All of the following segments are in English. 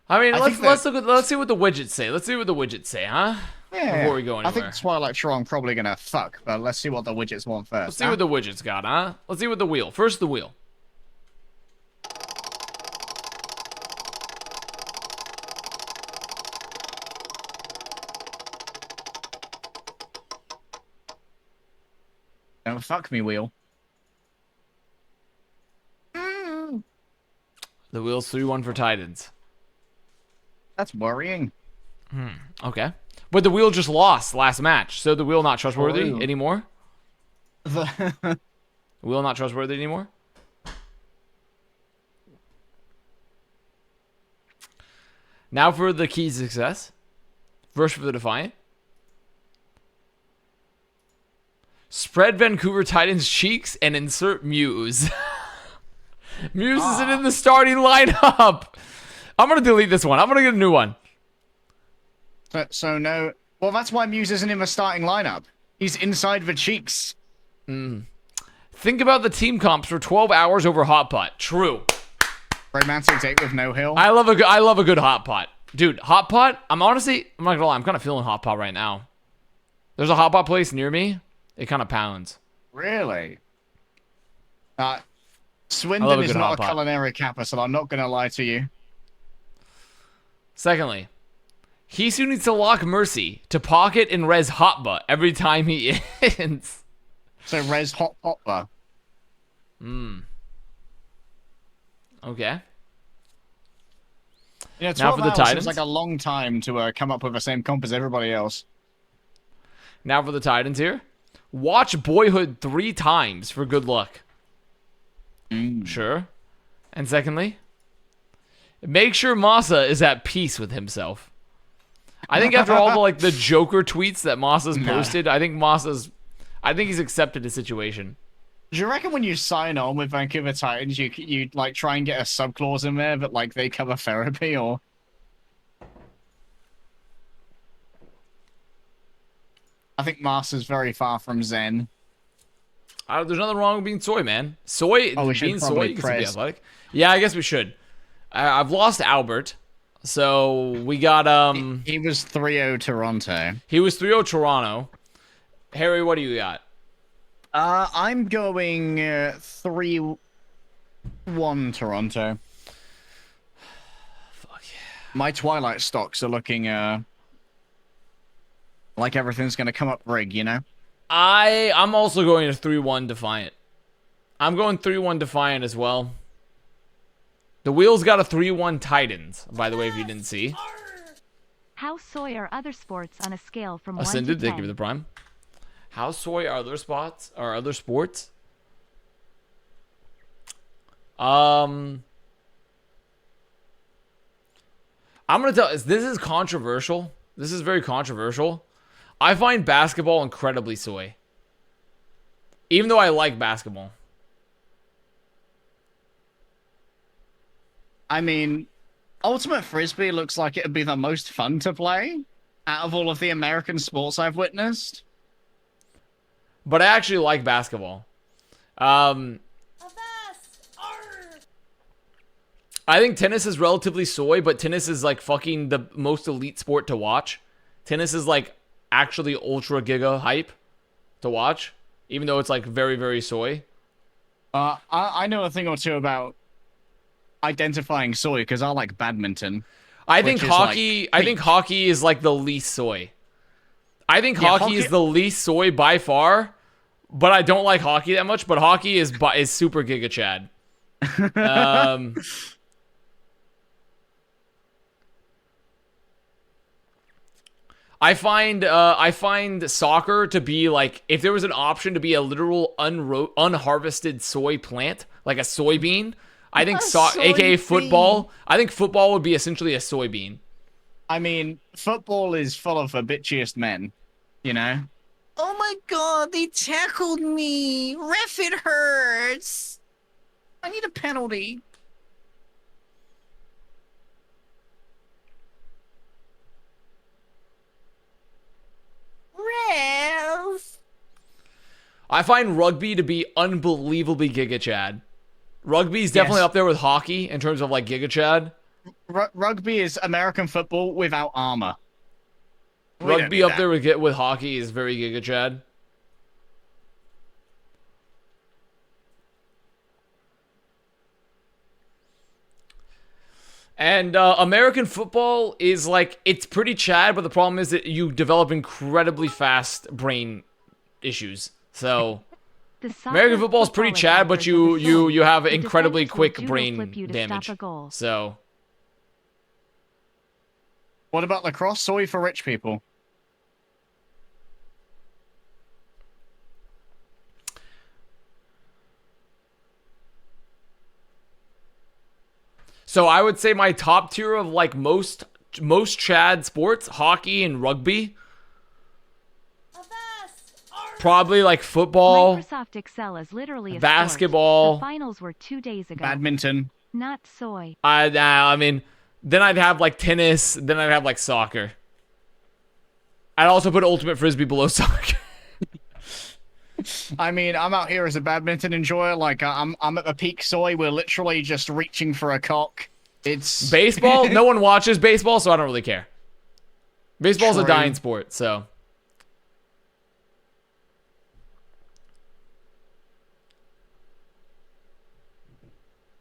I mean, I think let's see what the widgets say. Let's see what the widgets say, huh? yeah, Before we go I anywhere. think Twilight Tron probably gonna fuck, but let's see what the widgets want Let's first, see huh? what the widgets got, huh? Let's see what the wheel. First, the wheel. Don't fuck me, wheel. Mm, The wheel's 3-1 for Titans. that's worrying. Okay. But the wheel just lost last match, so the wheel not trustworthy True. anymore? The The wheel not trustworthy anymore? Now for the key to success. First for the Defiant. Spread Vancouver Titans cheeks and insert Muse. Muse isn't in the starting lineup. I'm going to delete this one. I'm going to get a new one. so no. Well, that's why Muse isn't in the starting lineup. He's inside the cheeks. Think about the team comps for 12 hours over Hot Pot. True. Romantic date with no hill. I love a good Hot Pot. Dude, Hot Pot, I'm not gonna lie, I'm kind of feeling Hot Pot right now. There's a Hot Pot place near me. It kind of pounds. Really? I love Swindon a is good not hot a pot. culinary kappa, so I'm not gonna lie to you. Secondly, Hisu needs to lock Mercy to pocket and res Hot Butt every time he ends. So res hot popper. Okay. You know, Now 12 for the hours Titans. seems like a long time to come up with the same comp as everybody else. Now for the Titans here. Watch Boyhood 3 times for good luck. Sure. And secondly, make sure Masa is at peace with himself. I think after all the Joker tweets that Masa's posted, I think he's accepted the situation. Do you reckon when you sign on with Vancouver Titans, you like try and get a subclause in there that like they cover therapy or? I think Master's very far from Zen. There's nothing wrong with being soy, man. Soy, Oh, we should being soy, probably you can still be press. athletic. Yeah, I guess we should. I've lost Albert, so we got He was 3-0 Toronto. He was 3-0 Toronto. Harry, what do you got? I'm going 3-1 Toronto. Fuck yeah. My Twilight stocks are looking like everything's gonna come up rig, you know? I'm also going to 3-1 Defiant. I'm going 3-1 Defiant as well. The wheel's got a 3-1 Titans, by the way, if you didn't see. How soy are other sports on a scale from 1 to Ascended, 10? thank you for the prime. How soy are other spots or other sports? I'm gonna tell this is controversial. This is very controversial. I find basketball incredibly soy. Even though I like basketball. I mean, Ultimate Frisbee looks like it'd be the most fun to play out of all of the American sports I've witnessed. But I actually like basketball. I think tennis is relatively soy, but tennis is like fucking the most elite sport to watch. Tennis is like actually ultra giga hype to watch, even though it's like very, very soy. I know a thing or two about identifying soy because I like badminton. I think Which is hockey. like I think hockey is like the least soy. I think Yeah, hockey is the least soy by far, but I don't like hockey that much. But hockey is super giga chad. I find soccer to be like, if there was an option to be a literal unharvested soy plant, like a soybean, I think aka football. I think football would be essentially a soybean. I mean, football is full of the bitchiest men, you know? Oh my god, they tackled me! Ref, it hurts! I need a penalty. Ref! I find rugby to be unbelievably giga chad. Rugby's definitely Yes. up there with hockey in terms of like giga chad. Rugby is American football without armor. We don't Rugby need up that. there with hockey is very Giga Chad. And American football is like, it's pretty Chad, but the problem is that you develop incredibly fast brain issues. So American football is pretty Chad, but you have incredibly quick brain damage. So What about lacrosse? Soy for rich people. So I would say my top tier of like most Chad sports, hockey and rugby. Probably like football, Microsoft Excel is literally a basketball. Sport. The finals were 2 days ago. Badminton. Not soy. I mean, then I'd have like tennis. Then I'd have like soccer. I'd also put ultimate frisbee below soccer. I mean, I'm out here as a badminton enjoyer. Like, I'm at the peak soy. We're literally just reaching for a cock. It's Baseball. No one watches baseball, so I don't really care. Baseball's True. a dying sport, so.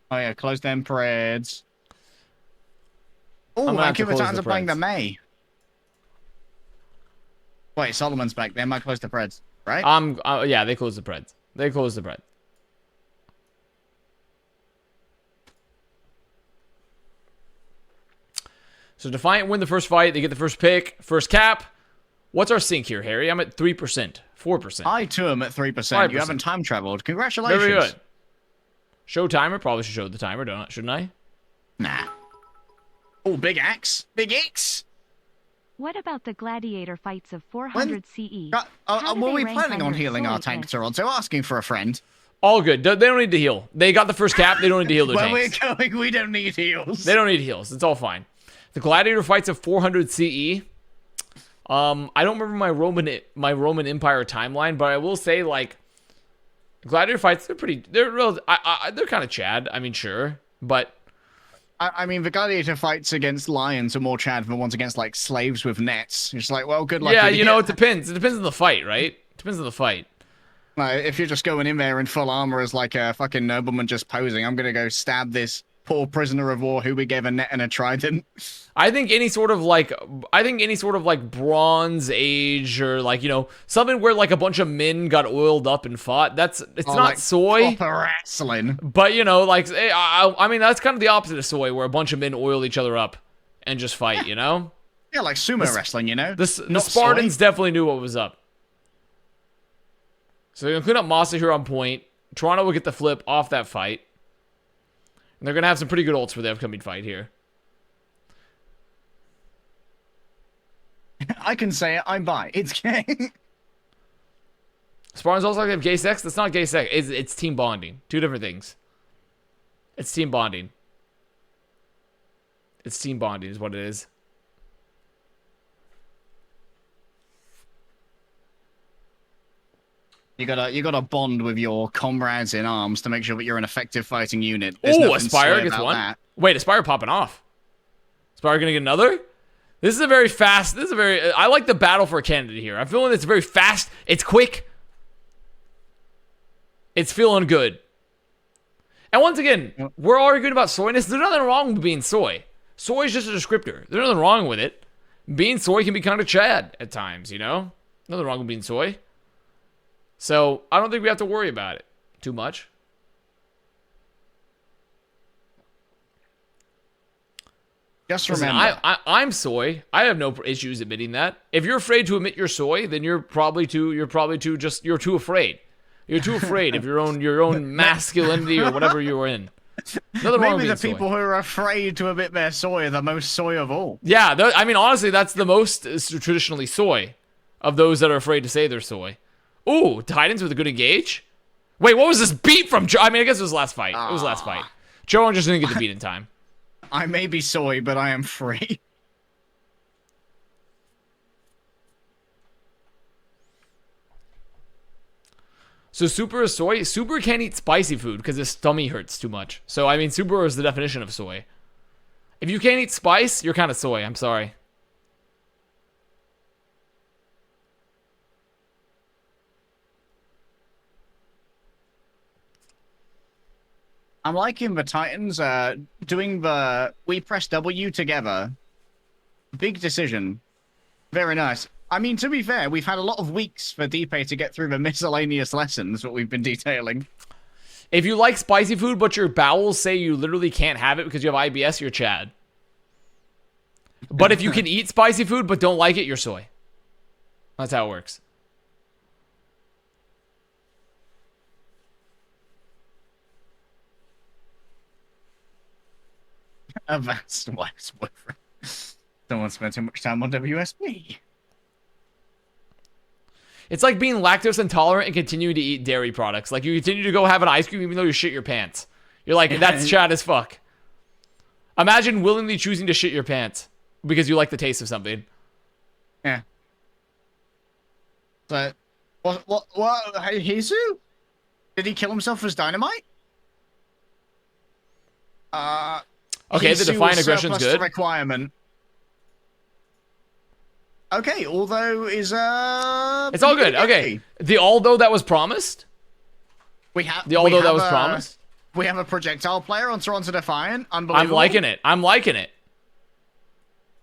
Oh yeah, close them Preds. Oh, gonna have to Vancouver close Titans the are playing the Preds. May. Wait, Solomon's back. They might close the Preds, right? Yeah, they closed the Preds. They closed the Preds. So Defiant win the first fight. They get the first pick, first cap. What's our sync here, Harry? I'm at 3%, 4%. I too am at 3%. 5%. You haven't time traveled. Congratulations. Very good. Show timer. Probably should show the timer, shouldn't I? Nah. Oh, big axe. Big X. What about the gladiator fights of 400 CE? Were we rank planning on under healing our soy tank list? Toronto? Asking for a friend. All good. They don't need to heal. They got the first cap. They don't need to heal their Where tanks. we're going, we don't need heals. They don't need heals. It's all fine. The gladiator fights of 400 CE. I don't remember my Roman Empire timeline, but I will say like gladiator fights. They're real. They're kind of Chad. I mean, sure, but I mean, the gladiator fights against lions are more Chad than the ones against like slaves with nets. It's like, well, good luck. yeah, with you know, it depends. It depends on the fight, right? It depends on the fight. If you're just going in there in full armor as like a fucking nobleman just posing, I'm gonna go stab this poor prisoner of war who we gave a net and a trident. I think any sort of like Bronze Age or like, you know, something where like a bunch of men got oiled up and fought. It's not like soy, proper wrestling. but you know, like I mean, that's kind of the opposite of soy, where a bunch of men oil each other up and just fight. You know, Yeah, like sumo wrestling, you know. the Not Spartans soy. definitely knew what was up. So they're gonna clean up Massa here on point. Toronto will get the flip off that fight. And they're going to have some pretty good ults for the upcoming fight here. I can say it. I'm bi. It's gay. Spartans also like to have gay sex. That's not gay sex. It's team bonding. Two different things. It's team bonding. It's team bonding is what it is. You gotta bond with your comrades in arms to make sure that you're an effective fighting unit. There's Oh, nothing Aspire soy gets about one. that. Wait, Aspire popping off. Aspire gonna get another? This is a very fast. I like the battle for a candidate here. I'm feeling it's very fast. It's quick. It's feeling good. And once again, we're arguing about soyness. There's nothing wrong with being soy. Soy is just a descriptor. There's nothing wrong with it. Being soy can be kind of Chad at times, you know? Nothing wrong with being soy. So, I don't think we have to worry about it too much. Just Listen, remember, I'm soy. I have no issues admitting that. If you're afraid to admit you're soy, then you're too afraid. You're too afraid of your own masculinity or whatever you're in. Nothing wrong with maybe being the soy. people who are afraid to admit they're soy are the most soy of all. Yeah, I mean, honestly, that's the most traditionally soy of those that are afraid to say they're soy. Ooh, Titans with a good engage. Wait, what was this beat from Joe? I mean, I guess it was last fight. It was last fight. Joe just didn't get the beat in time. I may be soy, but I am free. So Super is soy. Super can't eat spicy food because his tummy hurts too much. So, I mean, Super is the definition of soy. If you can't eat spice, you're kind of soy. I'm sorry. I'm liking the Titans doing the we press W together. Big decision. Very nice. I mean, to be fair, we've had a lot of weeks for Deepay to get through the miscellaneous lessons that we've been detailing. If you like spicy food, but your bowels say you literally can't have it because you have IBS, you're Chad. But if you can eat spicy food but don't like it, you're soy. That's how it works. Avast wife's boyfriend. Don't want to spend too much time on WSP. It's like being lactose intolerant and continuing to eat dairy products. Like, you continue to go have an ice cream even though you shit your pants. You're like, that's Chad as fuck. Imagine willingly choosing to shit your pants because you like the taste of something. Yeah. But what Hisu? Did he kill himself as dynamite? Okay, the Hisu Defiant was aggression's surplus good. to requirement. Okay, although is It's all good. Okay. The although that was promised. We have The although that was promised. We have a projectile player on Toronto Defiant. Unbelievable. I'm liking it. I'm liking it.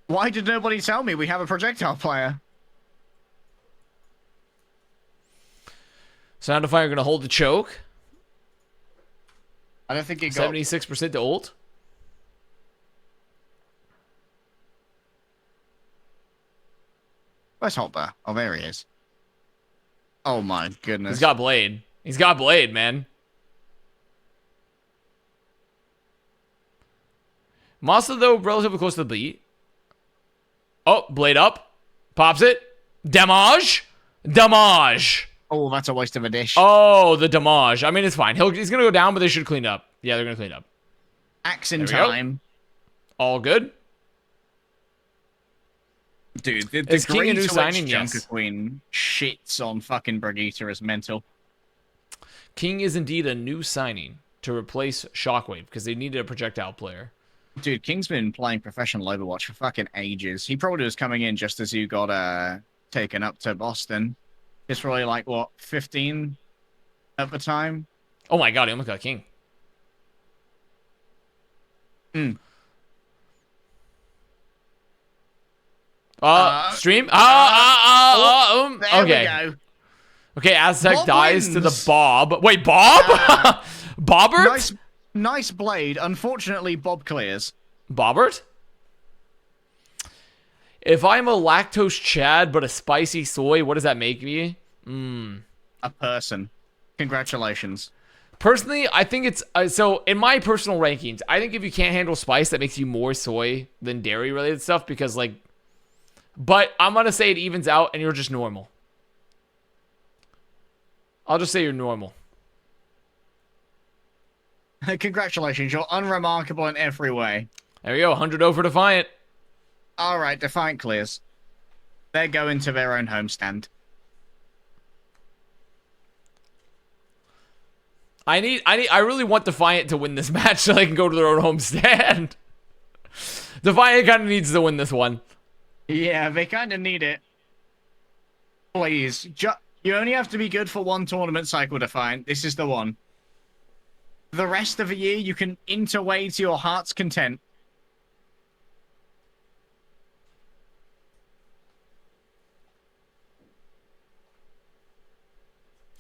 Why did nobody tell me we have a projectile player? So now Defiant are going to hold the choke. I don't think it got 76% to ult. Where's Hopper? Oh, there he is. Oh my goodness. He's got Blade. He's got Blade, man. Masa, though, relatively close to the beat. Oh, Blade up. Pops it. Damage. Damage. Oh, that's a waste of a dish. Oh, the damage. I mean, it's fine. He's going to go down, but they should clean up. Yeah, they're going to clean up. Axe in time. All good. Dude, the Is King a new signing? Junker Yes. Queen shits on fucking Brigitte is mental. King is indeed a new signing to replace Shockwave because they needed a projectile player. Dude, King's been playing professional Overwatch for fucking ages. He probably was coming in just as you got taken up to Boston. He's probably like, what, 15 at the time? Oh my god, he almost got King. Stream? There Okay. we go. Okay, Aztec Bob dies to the wins. Bob. Wait, Bob? Bobbert? Nice blade. Unfortunately, Bob clears. Bobbert? If I'm a lactose Chad but a spicy soy, what does that make me? A person. Congratulations. Personally, I think it's... so, in my personal rankings, I think if you can't handle spice, that makes you more soy than dairy-related stuff because, like... But I'm going to say it evens out and you're just normal. I'll just say you're normal. Congratulations. You're unremarkable in every way. There we go. 100 over Defiant. All right, Defiant clears. They're going to their own homestand. I really want Defiant to win this match so they can go to their own homestand. Defiant kind of needs to win this one. Yeah, they kind of need it. Please. You only have to be good for one tournament cycle, Defiant. This is the one. The rest of the year, you can interway to your heart's content.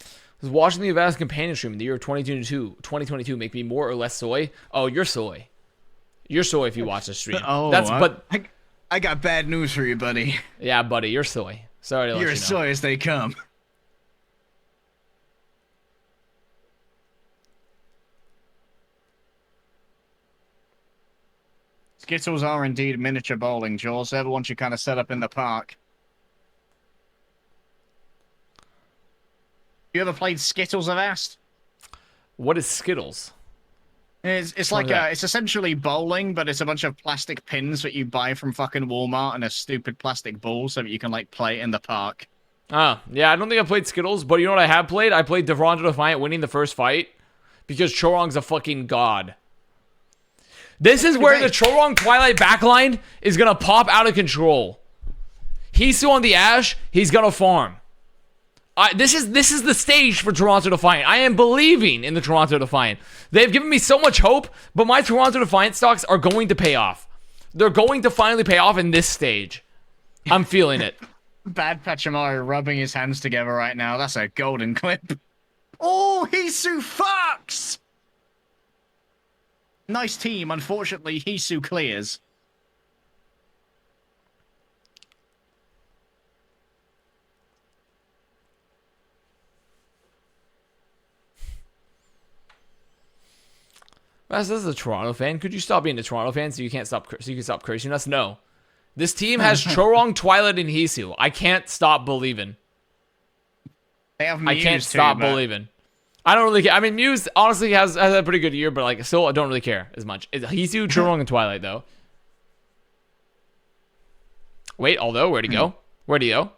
I was watching the Avast companion stream in the year of 2022 make me more or less soy. Oh, you're soy. You're soy if you watch the stream. I got bad news for you, buddy. Yeah, buddy, you're soy. Sorry to let you know. You're as soy as they come. Skittles are indeed miniature bowling, Jules. They're the ones you kind of set up in the park. You ever played Skittles, Avast? What is Skittles? It's like it's essentially bowling, but it's a bunch of plastic pins that you buy from fucking Walmart and a stupid plastic ball so that you can like play it in the park. Oh, yeah, I don't think I played Skittles, but you know what I have played? I played Toronto Defiant winning the first fight because Chorong's a fucking god. This is where the Chorong Twilight backline is going to pop out of control. Hisu on the Ashe, he's going to farm. This is the stage for Toronto Defiant. I am believing in the Toronto Defiant. They've given me so much hope, but my Toronto Defiant stocks are going to pay off. They're going to finally pay off in this stage. I'm feeling it. Bad Pachamari rubbing his hands together right now. That's a golden clip. Oh, Hisu fucks! Nice team. Unfortunately, Hisu clears. This is a Toronto fan. Could you stop being a Toronto fan so you can stop cursing us? No. This team has Chorong, Twilight, and Hisu. I can't stop believing. They have Muse I can't stop believing. I don't really care. I mean, Muse honestly has a pretty good year, but like still, I don't really care as much. It's Hisu, Chorong, and Twilight though. Wait, although where'd he go? Where'd he go?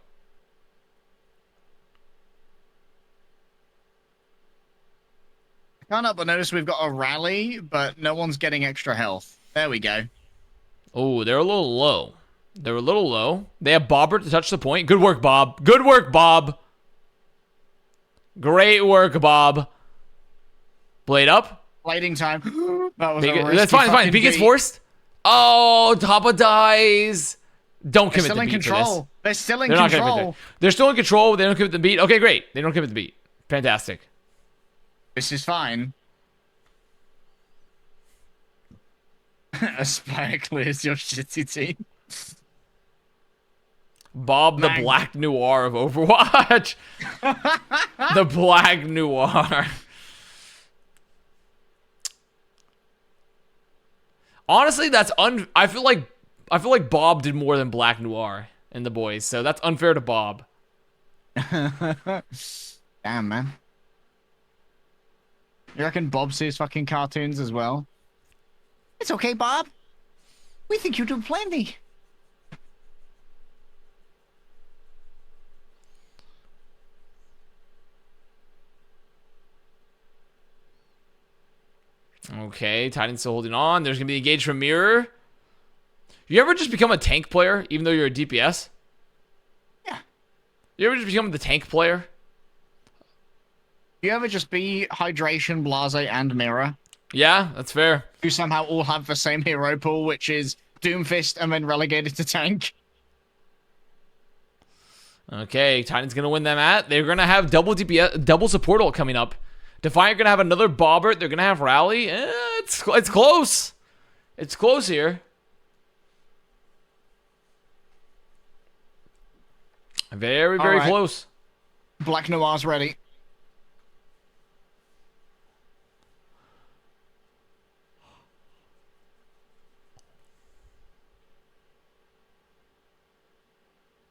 Can't help but notice we've got a rally, but no one's getting extra health. There we go. Oh, they're a little low. They're a little low. They have Bobber to touch the point. Good work, Bob. Good work, Bob. Great work, Bob. Blade up. Blading time. That was That's fine. It's fine. B gets forced. Oh, Tapa dies. Don't commit the beat for this. They're still in control. They're still in control. They don't commit the beat. Okay, great. They don't commit the beat. Fantastic. This is fine. Aspire clears your shitty team. Bob the Black Noir of Overwatch. The Black Noir. Honestly, that's I feel like Bob did more than Black Noir in the boys, so that's unfair to Bob. Damn, man. You reckon Bob sees fucking cartoons as well? It's okay, Bob. We think you do plenty. Okay, Titan's still holding on. There's going to be engaged from Mirror. You ever just become a tank player, even though you're a DPS? Yeah. You ever just become the tank player? You ever just be Hydration, Blase, and Mirror? Yeah, that's fair. You somehow all have the same hero pool, which is Doomfist and then relegated to tank. Okay, Titan's going to win that mat. They're going to have double DPS, double support ult coming up. Defiant going to have another Bobbert. They're going to have Rally. It's close. It's close here. Very, very close. Black Noir's ready.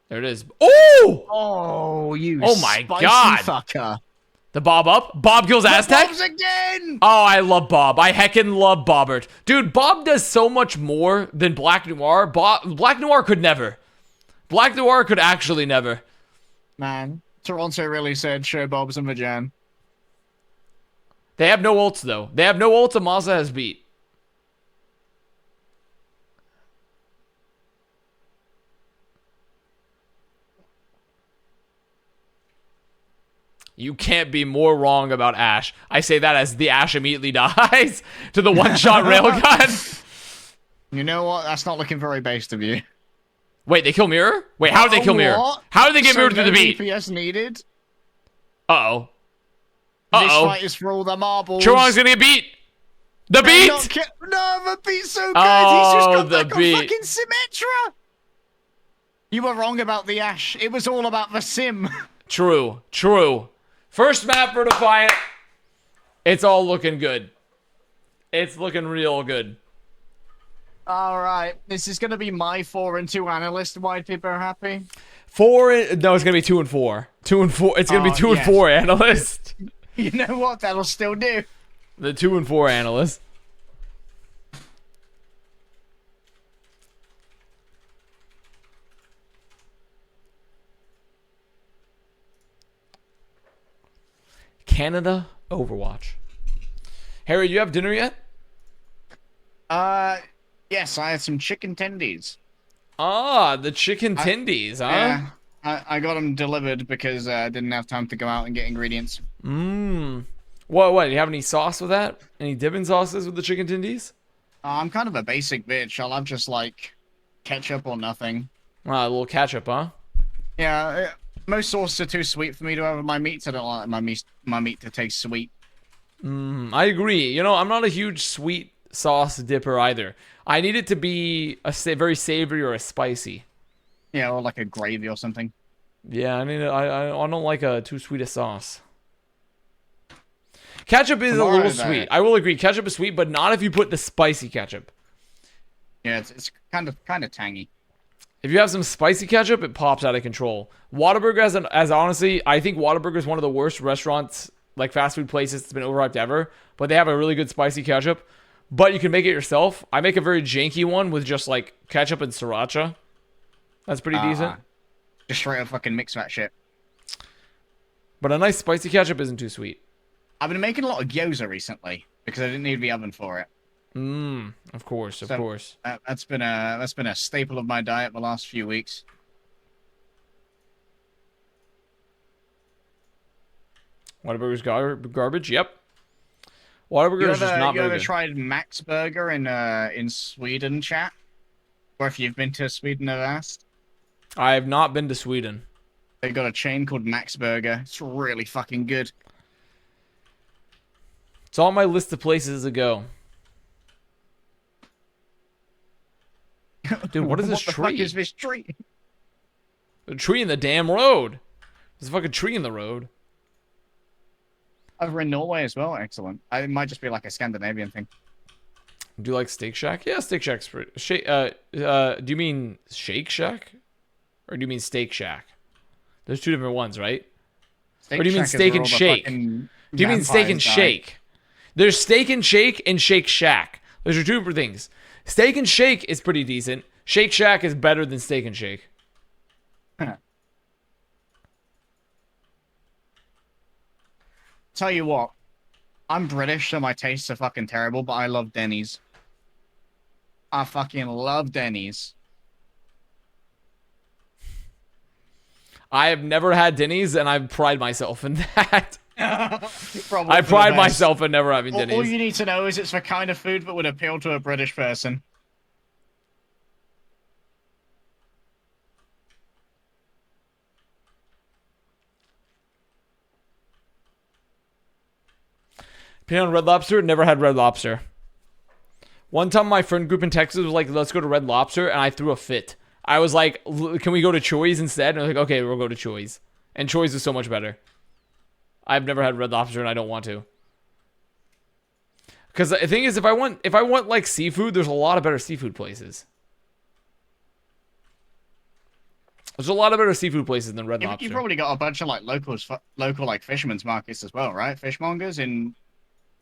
There it is. Oh! Oh, you oh my spicy God. fucker. The Bob up. Bob kills Aztec. Bob's again! Oh, I love Bob. I heckin' love Bobbert. Dude, Bob does so much more than Black Noir. Black Noir could never. Black Noir could actually never. Man, Toronto really said show Bob's and Vajan. They have no ults, though. They have no ults, and Mazda has beat. You can't be more wrong about Ashe. I say that as the Ashe immediately dies to the one-shot railgun. You know what? That's not looking very based of you. Wait, they kill Mirror? Wait, how did they kill Mirror? How did they get Mirror through the beat? DPS needed. Uh-oh. This fight is for all the marbles. Chorong's gonna get beat. The beat! No, the beat's so good. Oh, He's just got the back beat. on fucking Symmetra. You were wrong about the Ashe. It was all about the sim. True, true. First map for Defiant. It's all looking good. It's looking real good. All right. This is going to be my 4-2 analyst. Why people are happy? No, it's going to be 2 and 4. 2 and 4. It's going to be 2 and 4 analyst. You know what? That'll still do. The 2 and 4 analyst. Canada Overwatch. Harry, do you have dinner yet? Uh, yes, I had some chicken tendies. Ah, the chicken I, tendies, huh? yeah, I got them delivered because I didn't have time to go out and get ingredients. Mmm. What? Do you have any sauce with that? Any dipping sauces with the chicken tendies? I'm kind of a basic bitch. I'll have just like ketchup or nothing. Ah, a little ketchup, huh? Yeah, most sauces are too sweet for me to have my meats. I don't like my meat to taste sweet. I agree. You know, I'm not a huge sweet sauce dipper either. I need it to be a very savory or a spicy. Yeah, or like a gravy or something. Yeah, I need. I don't like a too sweet a sauce. Ketchup is a little Tomorrow, sweet. though, I will agree. Ketchup is sweet, but not if you put the spicy ketchup. yeah, it's kind of tangy. If you have some spicy ketchup, it pops out of control. Whataburger, as honestly, I think Whataburger is one of the worst restaurants, like fast food places that's been overhyped ever. But they have a really good spicy ketchup. But you can make it yourself. I make a very janky one with just like ketchup and sriracha. That's pretty decent. Just straight up fucking mix that shit. But a nice spicy ketchup isn't too sweet. I've been making a lot of gyoza recently because I didn't need the oven for it. Of course, of course. That's been a staple of my diet the last few weeks. Whataburger's garbage. Yep. Whataburger is just not You very ever good. tried Max Burger in Sweden, chat? Or if you've been to Sweden, I've asked. I have not been to Sweden. They've got a chain called Max Burger. It's really fucking good. It's on my list of places to go. Dude, what is this What the tree? fuck is this tree? A tree in the damn road. There's a fucking tree in the road. Over in Norway as well. Excellent. It might just be like a Scandinavian thing. Do you like Steak Shack? Yeah, Steak Shack's pretty. Do you mean Shake Shack? Or do you mean Steak Shack? There's two different ones, right? Steak Or do you mean Shack is Steak where and all the Shake? fucking Do you mean Steak and vampires die. Shake? There's Steak and Shake and Shake Shack. Those are two different things. Steak and Shake is pretty decent. Shake Shack is better than Steak and Shake. Tell you what, I'm British, so my tastes are fucking terrible, but I love Denny's. I fucking love Denny's. I have never had Denny's, and I pride myself in that. Probably I for the pride best. myself in never having All Denny's. you need to know is it's the kind of food that would appeal to a British person. Opinion on Red Lobster? Never had Red Lobster. One time my friend group in Texas was like, let's go to Red Lobster, and I threw a fit. I was like, can we go to Choi's instead? And I was like, okay, we'll go to Choi's. And Choi's is so much better. I've never had Red Lobster, and I don't want to. Because the thing is, if I want like seafood, there's a lot of better seafood places. There's a lot of better seafood places than Red Lobster. You've probably got a bunch of like local like fishermen's markets as well, right? Fishmongers in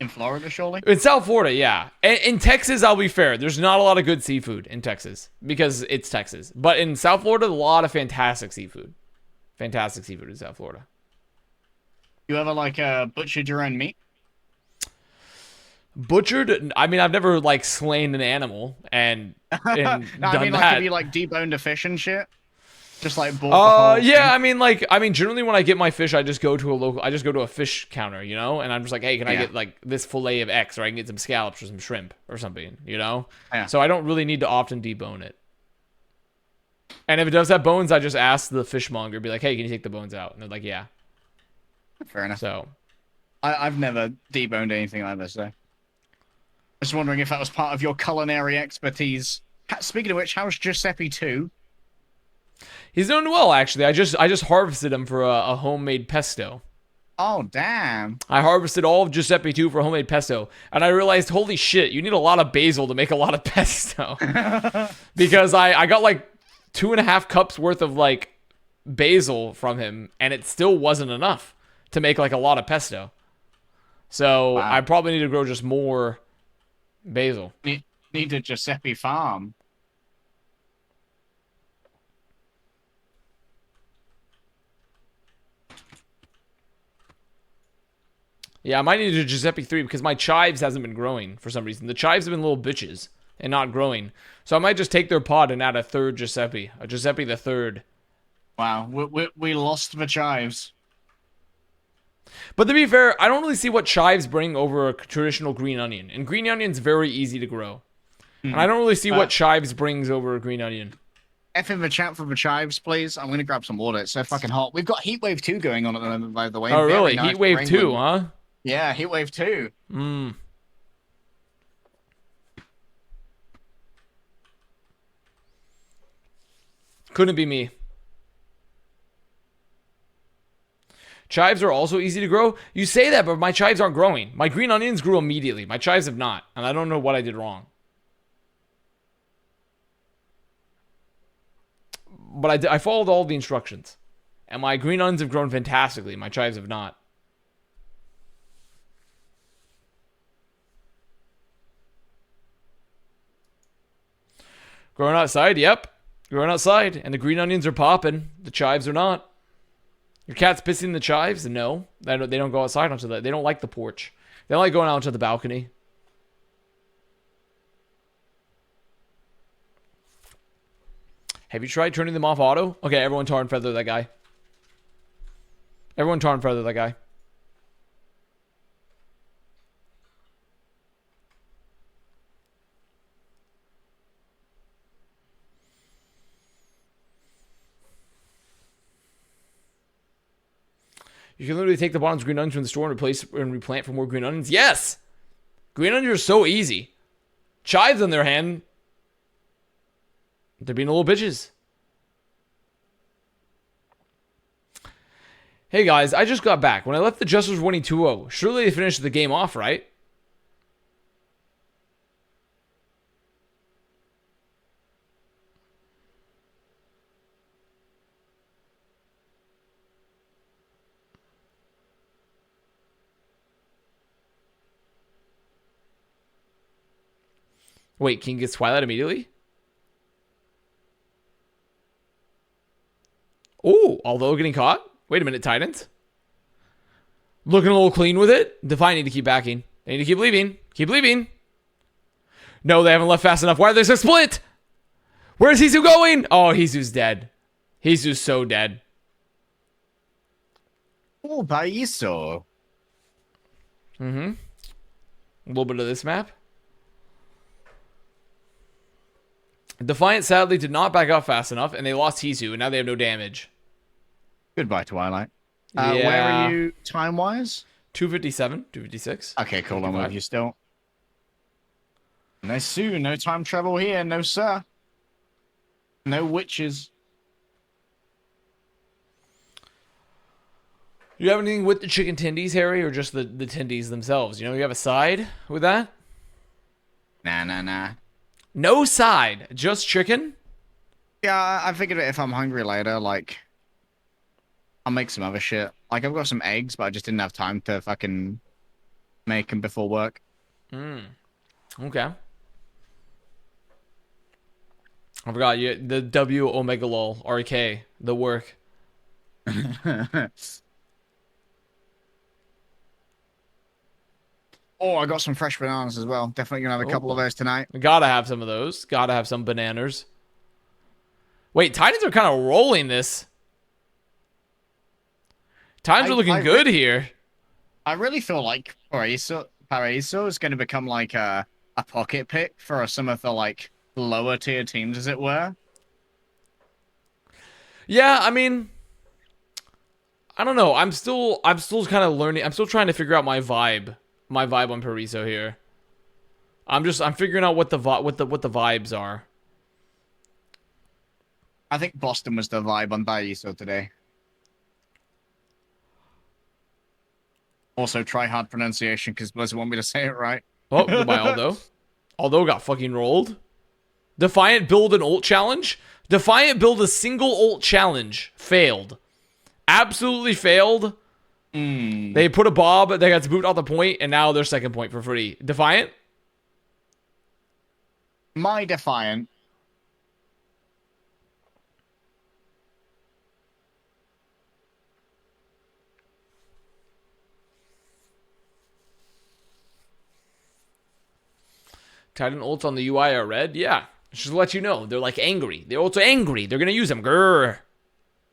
Florida, surely. In South Florida, yeah. In Texas, I'll be fair. There's not a lot of good seafood in Texas because it's Texas. But in South Florida, a lot of fantastic seafood. Fantastic seafood in South Florida. You ever like butchered your own meat? Butchered? I mean, I've never like slain an animal and No, done I mean like that. have you like deboned a fish and shit? Just like bought the whole Yeah, thing? I mean, generally when I get my fish, I just go to a fish counter, you know, and I'm just like, hey, can I get like this fillet of X, or I can get some scallops or some shrimp or something, you know? Yeah. So I don't really need to often debone it. And if it does have bones, I just ask the fishmonger, be like, hey, can you take the bones out? And they're like, yeah. Fair enough. So I've never deboned anything like this, though. Just wondering if that was part of your culinary expertise. Speaking of which, how's Giuseppe 2? he's doing well, actually. I just harvested him for a homemade pesto. Oh, damn. I harvested all of Giuseppe 2 for homemade pesto, and I realized, holy shit, you need a lot of basil to make a lot of pesto. Because I got like 2.5 cups worth of like basil from him, and it still wasn't enough to make like a lot of pesto. So Wow. I probably need to grow just more basil. Need a Giuseppe farm. Yeah, I might need a Giuseppe 3 because my chives hasn't been growing for some reason. The chives have been little bitches and not growing. So I might just take their pod and add a third Giuseppe. A Giuseppe the third. Wow, we lost the chives. But to be fair, I don't really see what chives bring over a traditional green onion. And green onion's very easy to grow. And I don't really see what chives brings over a green onion. F in the chat for the chives, please. I'm going to grab some water. It's so fucking hot. We've got Heatwave 2 going on at the moment, by the way. Oh, really? Nice Heatwave 2, huh? Yeah, Heatwave 2. Couldn't be me. Chives are also easy to grow. You say that, but my chives aren't growing. My green onions grew immediately. My chives have not. And I don't know what I did wrong. But I followed all the instructions. And my green onions have grown fantastically. My chives have not. Growing outside? Yep. Growing outside. And the green onions are popping. The chives are not. Your cat's pissing the chives? No. They don't go outside onto that. They don't like the porch. They don't like going out onto the balcony. Have you tried turning them off auto? Okay, everyone tar and feather that guy. Everyone tar and feather that guy. You can literally take the bottom's green onions from the store and replace and replant for more green onions. Yes! Green onions are so easy. Chives, on their hand, they're being little bitches. Hey guys, I just got back. When I left the Jesters winning 2-0, surely they finished the game off, right? Wait, King gets Twilight immediately? Oh, although getting caught? Wait a minute, Titans. Looking a little clean with it. Defiant need to keep backing. They need to keep leaving. Keep leaving. No, they haven't left fast enough. Why are they so split? Where's Hisu going? Oh, Hisu's dead. Hisu's so dead. Oh, Baiso. A little bit of this map. Defiant sadly did not back up fast enough, and they lost Hisu, and now they have no damage. Goodbye, Twilight. Yeah. Where are you time-wise? 257, 256. Okay, cool. I'm with you still. No Sue, no time travel here, no sir. No witches. Do you have anything with the chicken tendies, Harry, or just the tendies themselves? You know, you have a side with that? Nah. No side, just chicken? Yeah, I figured if I'm hungry later, like, I'll make some other shit. Like, I've got some eggs, but I just didn't have time to fucking make them before work. Okay. I forgot you. The W Omega Lol RK, the work. Oh, I got some fresh bananas as well. Definitely gonna have a couple of those tonight. Gotta have some of those. Gotta have some bananas. Wait, Titans are kind of rolling this. Titans are looking good here. I really feel like Paraiso is going to become like a pocket pick for some of the like lower tier teams, as it were. Yeah, I mean, I don't know. I'm still kind of learning. I'm still trying to figure out my vibe on Paraiso here. I'm figuring out what the vibes are. I think Boston was the vibe on Paraiso today. Also, try hard pronunciation because Blizzard want me to say it right. Oh, goodbye, Aldo. Aldo got fucking rolled. Defiant build an ult challenge. Defiant build a single ult challenge. Failed. Absolutely failed. They put a Bob. They got to boot out the point, and now they're second point for free. Defiant? My Defiant. Titan ults on the UI are red? Yeah. Just to let you know. They're like angry. They're also angry. They're going to use them. Grrr.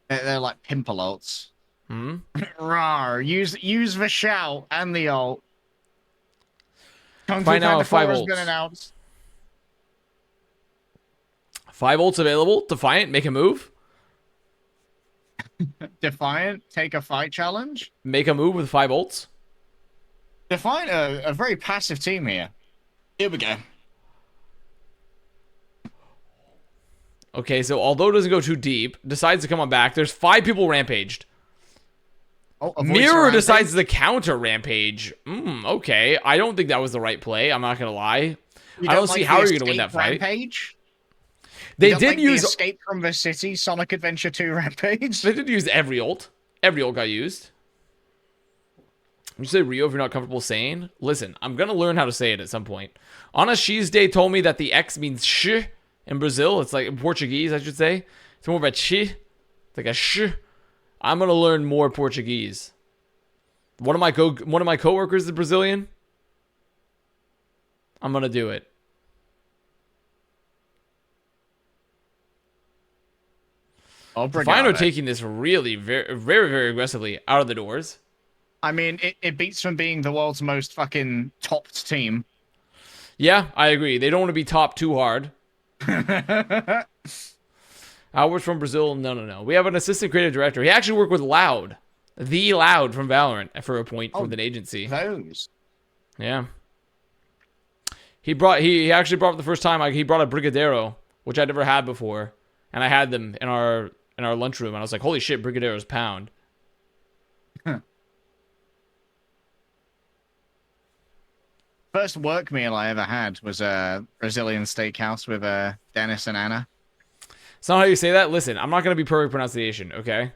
They're like pimple ults. Hmm? Rawr. Use the shout and the ult. Kung Fu Find out Panda 4 5 has ults. been announced. 5 ults available. Defiant, make a move. Defiant, take a fight challenge. Make a move with 5 ults. Defiant, a very passive team here. Here we go. Okay, so although it doesn't go too deep, decides to come on back. There's 5 people rampaged. Oh, avoids Mirror rampage. decides to counter rampage. Okay. I don't think that was the right play. I'm not going to lie. You I don't like see the how you're going to win escape that fight. Rampage? They You don't did like the use Escape from the City Sonic Adventure 2 Rampage. They did use every ult. Every ult got used. You say Rio if you're not comfortable saying? Listen, I'm going to learn how to say it at some point. Ana Day told me that the X means sh in Brazil. It's like in Portuguese, I should say. It's more of a chi. It's like a sh. I'm going to learn more Portuguese. One of my coworkers is Brazilian. I'm going to do it. Defiant are taking this really very, very, very aggressively out of the doors. I mean, it beats from being the world's most fucking topped team. Yeah, I agree. They don't want to be top too hard. Hours from Brazil? No. We have an assistant creative director. He actually worked with Loud. The Loud from Valorant for a point from an agency. Those. Yeah. He actually brought the first time he brought a Brigadero, which I'd never had before. And I had them in our lunchroom, and I was like, holy shit, Brigadero's pound. First work meal I ever had was a Brazilian steakhouse with Dennis and Anna. It's not how you say that. Listen, I'm not going to be perfect pronunciation, okay?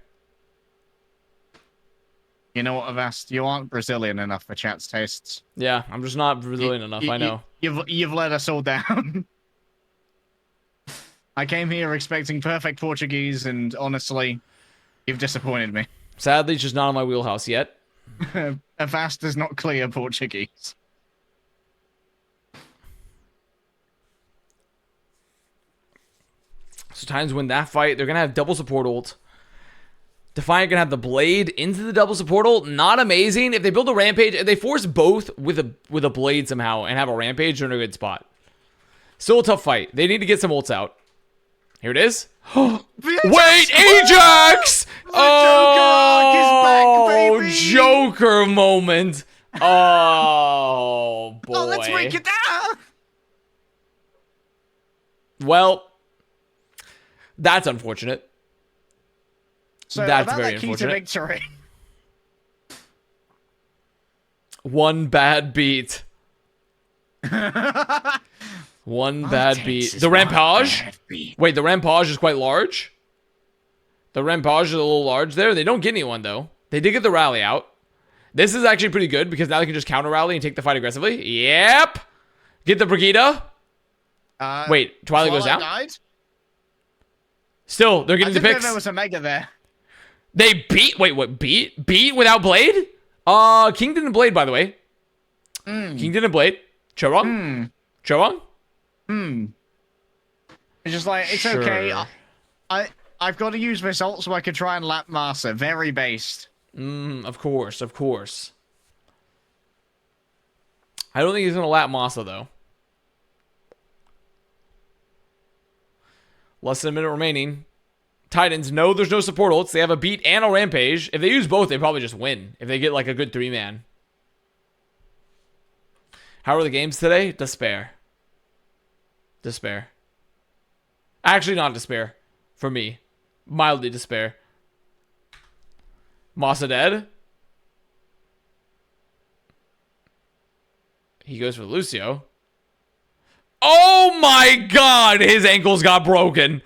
You know what, Avast? You aren't Brazilian enough for chat's tastes. Yeah, I'm just not Brazilian enough, I know. You've let us all down. I came here expecting perfect Portuguese, and honestly, you've disappointed me. Sadly, it's just not in my wheelhouse yet. Avast does not clear Portuguese. So Titans win that fight. They're going to have double support ult. Defiant going to have the blade into the double support ult. Not amazing. If they build a rampage, if they force both with a blade somehow and have a rampage, they're in a good spot. Still a tough fight. They need to get some ults out. Here it is. Wait, Ajax! Oh, back, Joker moment. Oh, boy. Oh, let's break it down. Well, that's unfortunate. So That's about very that key unfortunate. to victory. One bad beat. One bad beat. The Rampage? Wait, the Rampage is quite large? The Rampage is a little large there. They don't get anyone, though. They did get the rally out. This is actually pretty good because now they can just counter rally and take the fight aggressively. Yep. Get the Brigida. Wait, Twilight goes down? Died? Still, they're getting the I didn't know picks. there was a Mega there. They beat. Wait, what? Beat without Blade? King didn't Blade, by the way. King didn't Blade. Chorong? Chorong? It's just like, it's okay. I've got to use this ult so I can try and lap Master. Very based. Of course. I don't think he's going to lap Masa, though. Less than a minute remaining. Titans, no, there's no support ults. They have a beat and a rampage. If they use both, they probably just win. If they get like a good 3-man. How are the games today? Despair. Actually, not despair. For me. Mildly despair. Masa dead. He goes for Lucio. Oh my god! His ankles got broken.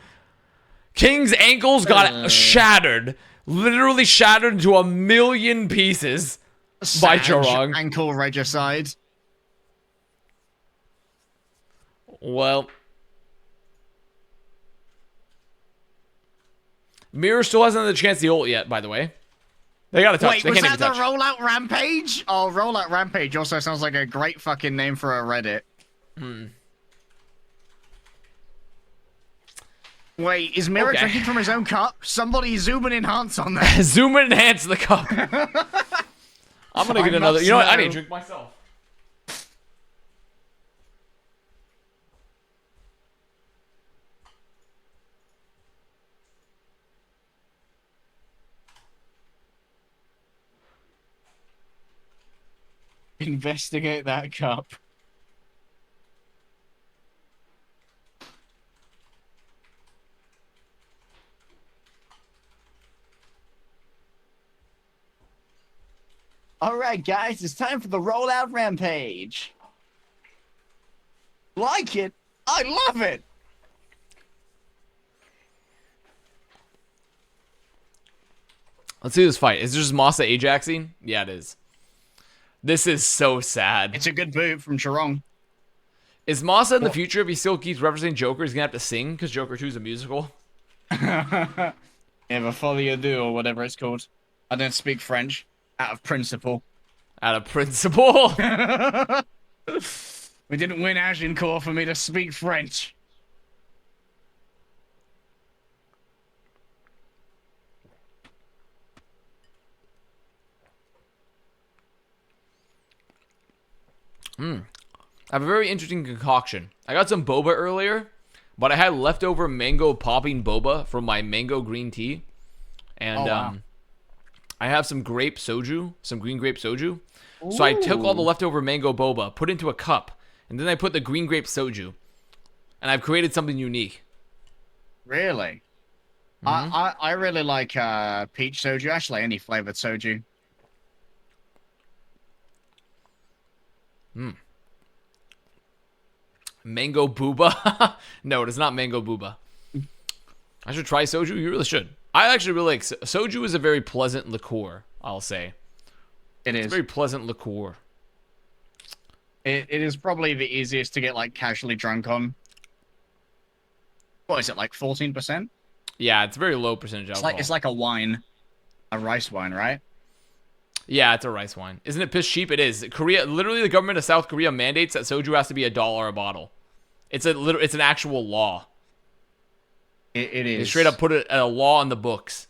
King's ankles got shattered. Literally shattered into a million pieces by Chorong. Ankle regicide. Well. Mirror still hasn't had the chance to ult yet, by the way. They gotta touch. Wait, they was can't that even the touch. Rollout Rampage? Oh, Rollout Rampage also sounds like a great fucking name for a Reddit. Wait, is Mira Okay. drinking from his own cup? Somebody zoom and enhance on that. Zoom and enhance the cup. I'm gonna get another. You know what? I need to drink myself. Investigate that cup. Alright, guys, it's time for the rollout rampage. Like it? I love it! Let's see this fight. Is this just Masa Ajaxing? Yeah, it is. This is so sad. It's a good boot from Chirong. Is Masa in the future, if he still keeps representing Joker, he's gonna have to sing because Joker 2 is a musical? Yeah, but folie à deux or whatever it's called. I don't speak French. Out of principle. Out of principle. We didn't win Agincourt for me to speak French. I have a very interesting concoction. I got some boba earlier, but I had leftover mango popping boba from my mango green tea. And wow. I have some grape soju, some green grape soju. Ooh. So I took all the leftover mango boba, put it into a cup, and then I put the green grape soju. And I've created something unique. Really? I really like peach soju. Actually, any flavored soju. Mango booba? No, it is not mango booba. I should try soju. You really should. I actually really like soju. Is a very pleasant liqueur, I'll say. It's a very pleasant liqueur. It is probably the easiest to get like casually drunk on. What is it, like 14%? Yeah, it's a very low percentage alcohol. It's like a wine, a rice wine, right? Yeah, it's a rice wine. Isn't it piss cheap? It is. Korea, literally, the government of South Korea mandates that soju has to be $1 a bottle. It's an actual law. It is. They straight up put it a law in the books.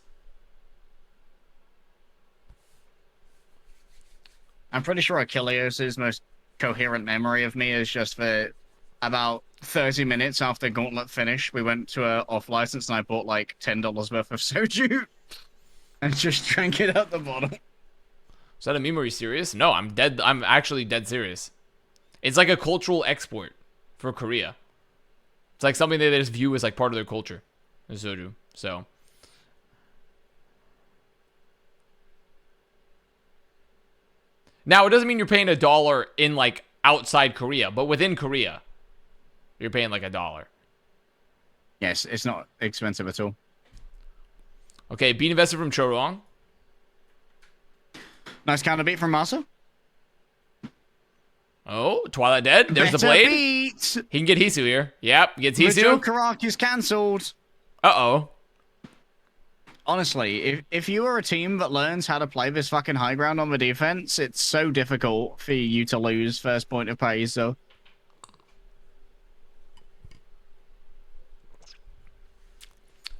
I'm pretty sure Achilles' most coherent memory of me is just for about 30 minutes after Gauntlet finished, we went to a off-license and I bought like $10 worth of soju and just drank it out the bottle. Is that a meme? Are you serious? No, I'm dead. I'm actually dead serious. It's like a cultural export for Korea. It's like something they just view as like part of their culture. Soju. So. Now, it doesn't mean you're paying $1 in like outside Korea, but within Korea, you're paying like $1. Yes, it's not expensive at all. Okay, bean investor from Chorong. Nice counter beat from Masa. Oh, Twilight Dead. There's the blade. Beat. He can get Hisu here. Yep, gets Hisu. Karak is cancelled. Uh-oh. Honestly, if you are a team that learns how to play this fucking high ground on the defense, it's so difficult for you to lose first point of pay, so...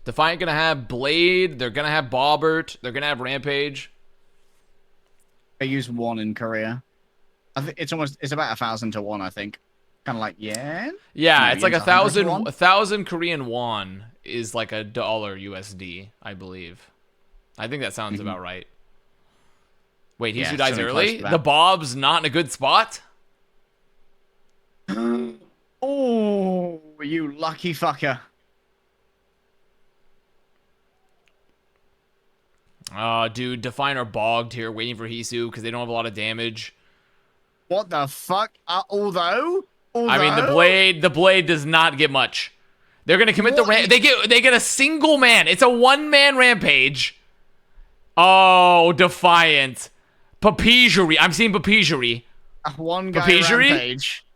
Defiant gonna have Blade. They're gonna have Bobbert. They're gonna have Rampage. They use 1 in Korea. I think it's about 1,000 to 1, I think. Kind of like yen. Yeah, it's like 1,000 Korean won is like $1 USD, I believe. I think that sounds about right. Wait, Hisu dies early. The Bob's not in a good spot. Oh, you lucky fucker. Dude, Defiant are bogged here, waiting for Hisu because they don't have a lot of damage. What the fuck? Although, I mean, the blade does not get much. They're gonna commit they get a single man. It's a 1-man rampage. Oh, Defiant, Papigerie. I'm seeing Papigerie. One guy rampage.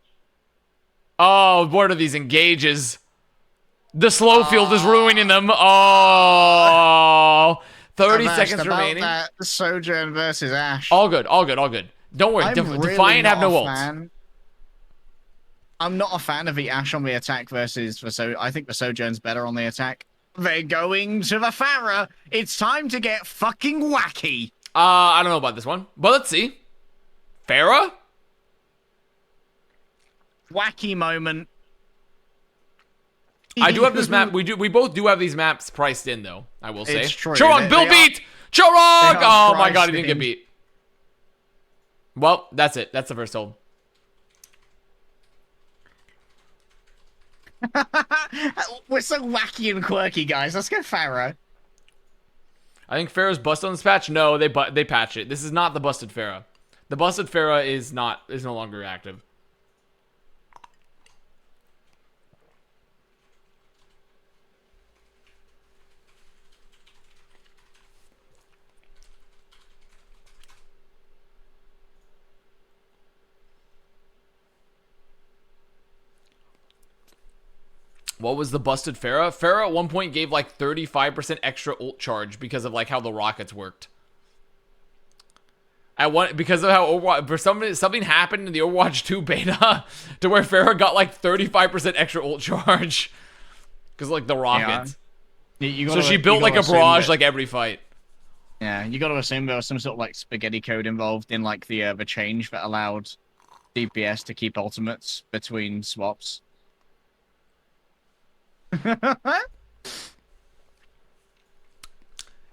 Oh, what are these engages? The slow field is ruining them. Oh. 30 seconds remaining. That Sojourn versus Ash. All good, all good, all good. Don't worry. Defiant have no ults. I'm not a fan of the Ash on the attack versus I think the Sojourn's better on the attack. They're going to the Farah. It's time to get fucking wacky. I don't know about this one, but let's see. Farah? Wacky moment. I do have this map. We both do have these maps priced in, though. I will say. It's true. Chorog, Bill beat! Chorog! Oh my god, he didn't in. get beat. Well, that's it. That's the first hold. We're so wacky and quirky, guys. Let's go Farah. I think Farah's busted on this patch. No, they patched it. This is not the busted Farah. The busted Farah is no longer active. What was the busted Farah? Farah at one point gave like 35% extra ult charge because of like how the rockets worked. Because of how Overwatch, something happened in the Overwatch 2 beta to where Farah got like 35% extra ult charge because like the rockets. Yeah. So she built like a barrage like every fight. Yeah, you got to assume there was some sort of like spaghetti code involved in like the change that allowed DPS to keep ultimates between swaps.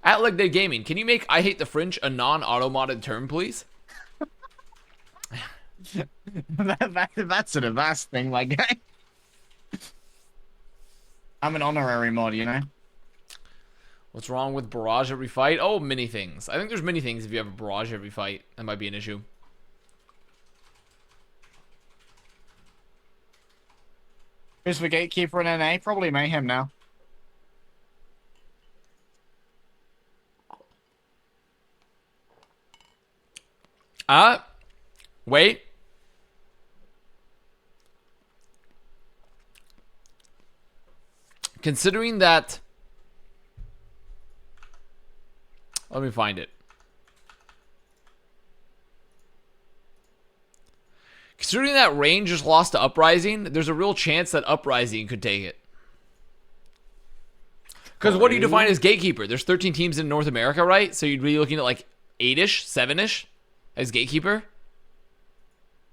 At Leg Day Gaming, can you make I Hate the French a non-auto-modded term, please? That's an Avast thing, my guy. I'm an honorary mod, you know? What's wrong with barrage every fight? Oh, many things. I think there's many things if you have a barrage every fight. That might be an issue. Who's the gatekeeper in NA? Probably Mayhem now. Wait. Considering that... Let me find it. Considering that Range just lost to Uprising, there's a real chance that Uprising could take it. Because what do you define as Gatekeeper? There's 13 teams in North America, right? So you'd be looking at like 8-ish, 7-ish as Gatekeeper?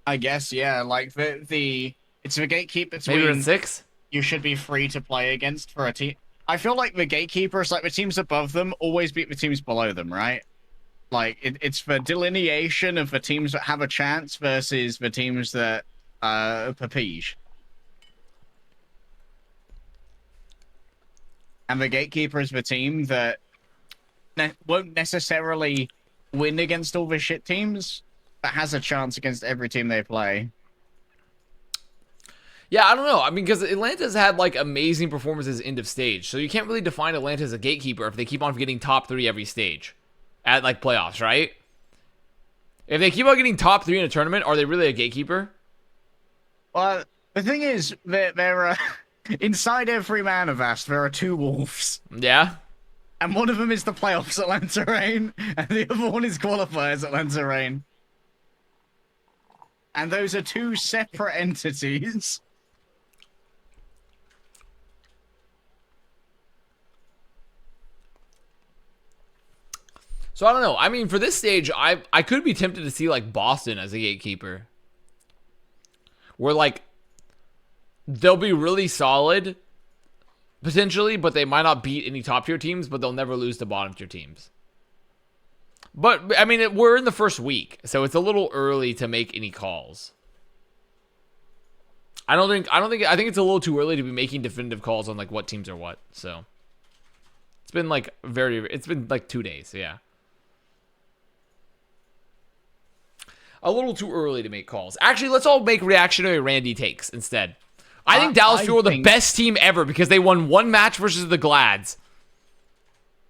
I guess, yeah. Like, it's the Gatekeeper between... Maybe we're at 6? You should be free to play against for a team. I feel like the Gatekeepers, like the teams above them, always beat the teams below them, right? Like, it's the delineation of the teams that have a chance versus the teams that papige. And the Gatekeeper is the team that won't necessarily win against all the shit teams, but has a chance against every team they play. Yeah, I don't know. I mean, because Atlanta's had, like, amazing performances end of stage. So you can't really define Atlanta as a Gatekeeper if they keep on getting top 3 every stage. At, like, playoffs, right? If they keep on getting top 3 in a tournament, are they really a Gatekeeper? Well, the thing is, they're inside every man of Avast, there are 2 wolves. Yeah? And one of them is the playoffs Atlanta Reign, and the other one is qualifiers Atlanta Reign. And those are 2 separate entities. So I don't know. I mean, for this stage, I could be tempted to see like Boston as a Gatekeeper. Where like they'll be really solid potentially, but they might not beat any top tier teams, but they'll never lose to bottom tier teams. But I mean, we're in the first week, so it's a little early to make any calls. I think it's a little too early to be making definitive calls on like what teams are what. So it's been like 2 days, yeah. A little too early to make calls. Actually, let's all make reactionary Randy takes instead. I think Dallas Fuel are the best team ever because they won 1 match versus the Glads.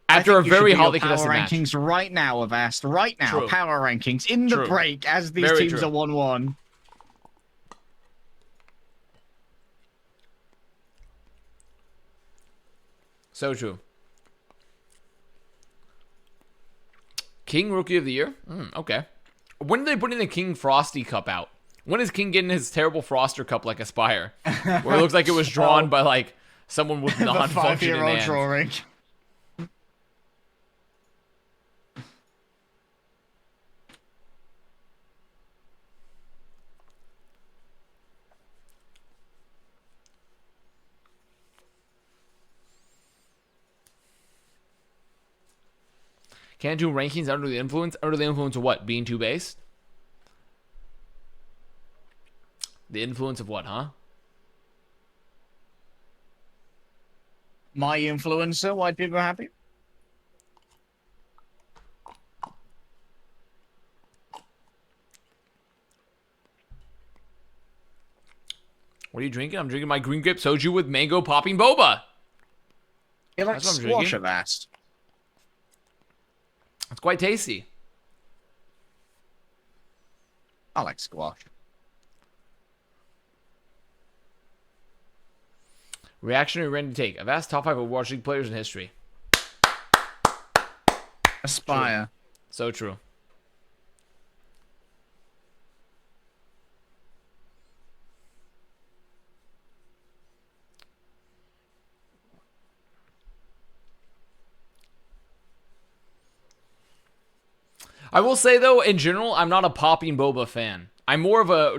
After a very hotly contested match. Power rankings right now, Avast. Right now, True. power rankings in the break as these Very teams true. are 1-1. So true. King Rookie of the Year? Okay. When are they putting the King Frosty Cup out? When is King getting his terrible Froster cup like Aspire? Where it looks like it was drawn by, like, someone with The non-functioning 5-year-old hands. drawing. Can't do rankings under the influence? Under the influence of what? Being too based? The influence of what, huh? My influencer, why people are happy? What are you drinking? I'm drinking my green grape soju with mango popping boba. You like That's what I'm squash drinking. Avast. It's quite tasty. I like squash. Reactionary random take. Avast top 5 Overwatch League players in history. Aspire. So true. I will say though, in general, I'm not a popping boba fan. I'm more of a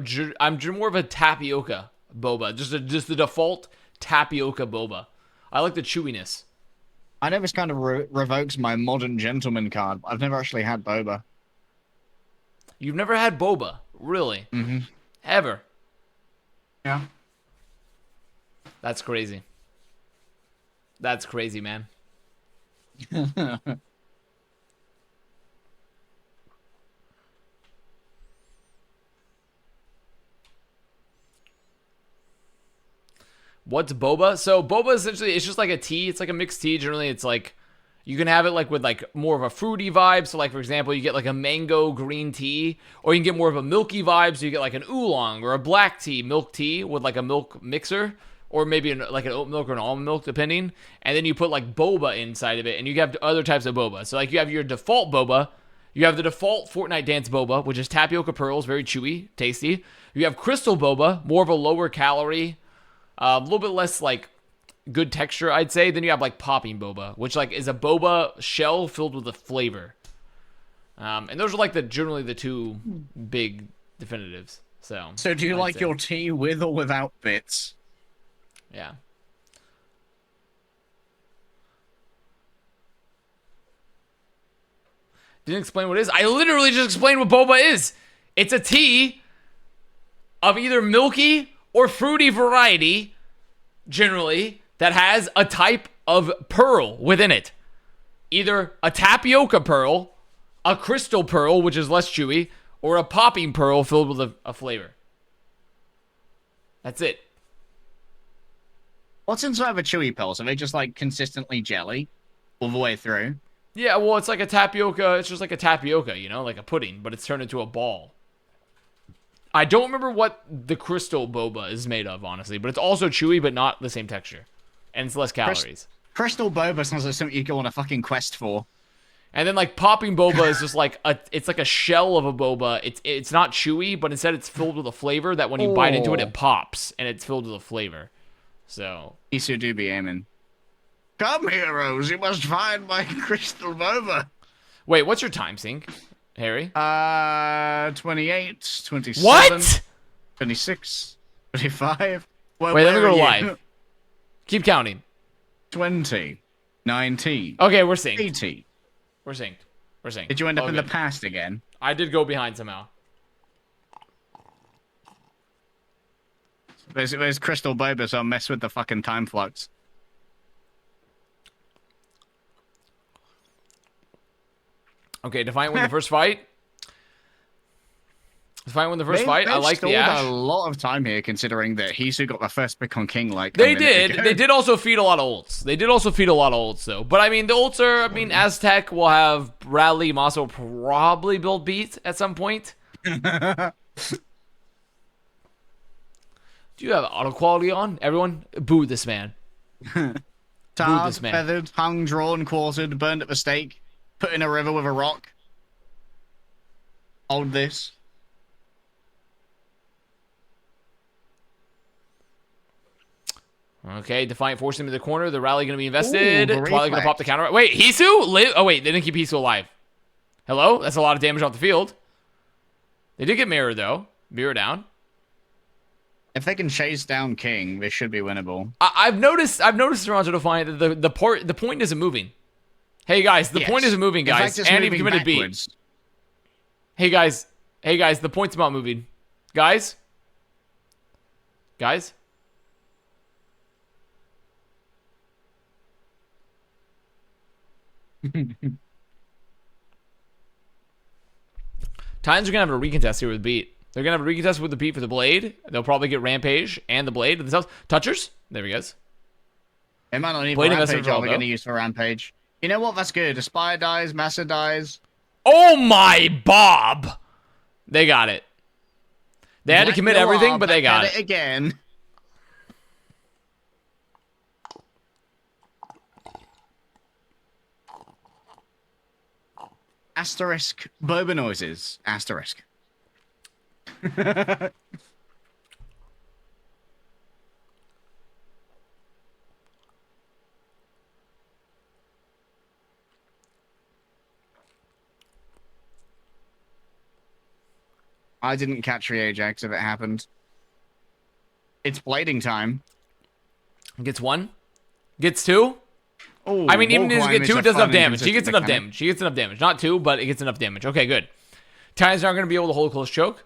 tapioca boba, just the default tapioca boba. I like the chewiness. I know this kind of revokes my modern gentleman card, but I've never actually had boba. You've never had boba, really? Mm-hmm. Ever? Yeah. That's crazy. That's crazy, man. What's boba? So boba essentially it's just like a tea. It's like a mixed tea. Generally, it's like you can have it like with like more of a fruity vibe. So like for example, you get like a mango green tea, or you can get more of a milky vibe. So you get like an oolong or a black tea, milk tea with like a milk mixer, or maybe like an oat milk or an almond milk, depending. And then you put like boba inside of it, and you have other types of boba. So like you have your default boba. You have the default Fortnite Dance boba, which is tapioca pearls, very chewy, tasty. You have crystal boba, more of a lower calorie. A little bit less, like, good texture, I'd say. Then you have, like, popping boba, which, like, is a boba shell filled with a flavor. And those are, like, generally the two big definitives. So do you I'd like say. your tea with or without bits? Yeah. Didn't explain what it is. I literally just explained what boba is. It's a tea of either milky or fruity variety, generally, that has a type of pearl within it. Either a tapioca pearl, a crystal pearl, which is less chewy, or a popping pearl filled with a flavor. That's it. What's inside of a chewy pearl? So they just like consistently jelly all the way through? Yeah, well, it's like a tapioca. It's just like a tapioca, you know, like a pudding, but it's turned into a ball. I don't remember what the crystal boba is made of, honestly, but it's also chewy, but not the same texture. And it's less calories. Crystal boba sounds like something you go on a fucking quest for. And then, like, popping boba is just like it's like a shell of a boba. It's not chewy, but instead it's filled with a flavor that when you bite into it, it pops, and it's filled with a flavor. So. Isu do be aiming. Come, heroes, you must find my crystal boba. Wait, what's your time sync, Harry? 28, 27. What? 26, 25. Well, Wait, let me where go are live. you? Keep counting. 20, 19, Okay, we're synced. 80. We're synced. We're synced. Did you end up All in good. the past again? I did go behind somehow. There's crystal boba, so I'll mess with the fucking time flux. Okay, Defiant win the first fight. Defiant win the first fight. I They've like the stalled Ash. a lot of time here, considering that Hisu got the first pick on King like a They minute did. ago. They did also feed a lot of ults. They did also feed a lot of ults, though. But, I mean, the ults are... I mean, Aztec will have Bradley Maso probably build beat at some point. Do you have auto quality on? Everyone, boo this man. Tarred, this man. feathered, hung, drawn, quartered, burned at the stake, put in a river with a rock. Hold this. Okay, Defiant forcing him in the corner. The rally going to be invested. Ooh, Twilight going to pop the counter. Wait, Hisu? Oh, wait, they didn't keep Hisu alive. Hello? That's a lot of damage off the field. They did get Mirror, though. Mirror down. If they can chase down King, this should be winnable. I've noticed, Toronto Defiant, that the point isn't moving. Hey, guys, the point isn't moving, guys. And he committed beat. Hey, guys, the point's not moving. Guys? Titans are going to have a recontest here with beat. They're going to have a recontest with the beat for the blade. They'll probably get Rampage and the blade themselves. Touchers? There he goes. They might not need blade Rampage, all they're going to use for Rampage. You know what? That's good. Aspire dies, Massa dies. Oh my Bob! They got it. They had to commit everything, but they got it. Again. Asterisk. Boba noises. Asterisk. I didn't catch Reajax if it happened. It's blading time. Gets one. Gets two. Oh, I mean, even if he gets two, it does enough damage. He gets enough damage. He gets enough damage. Not two, but it gets enough damage. Okay, good. Titans aren't going to be able to hold a close choke.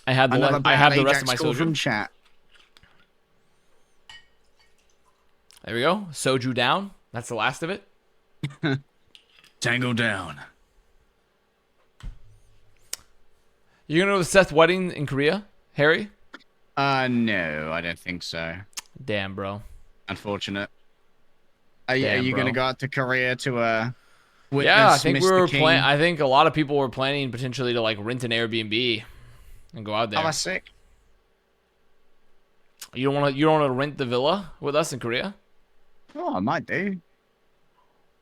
I have the rest of my Soju. Chat. There we go. Soju down. That's the last of it. Tango down. You gonna go to Seth's wedding in Korea, Harry? No, I don't think so. Damn, bro. Unfortunate. Are you gonna go out to Korea to witness? Yeah, I think Mr. I think a lot of people were planning potentially to like rent an Airbnb and go out there. Oh, that's sick. You don't want to rent the villa with us in Korea? Oh, I might do.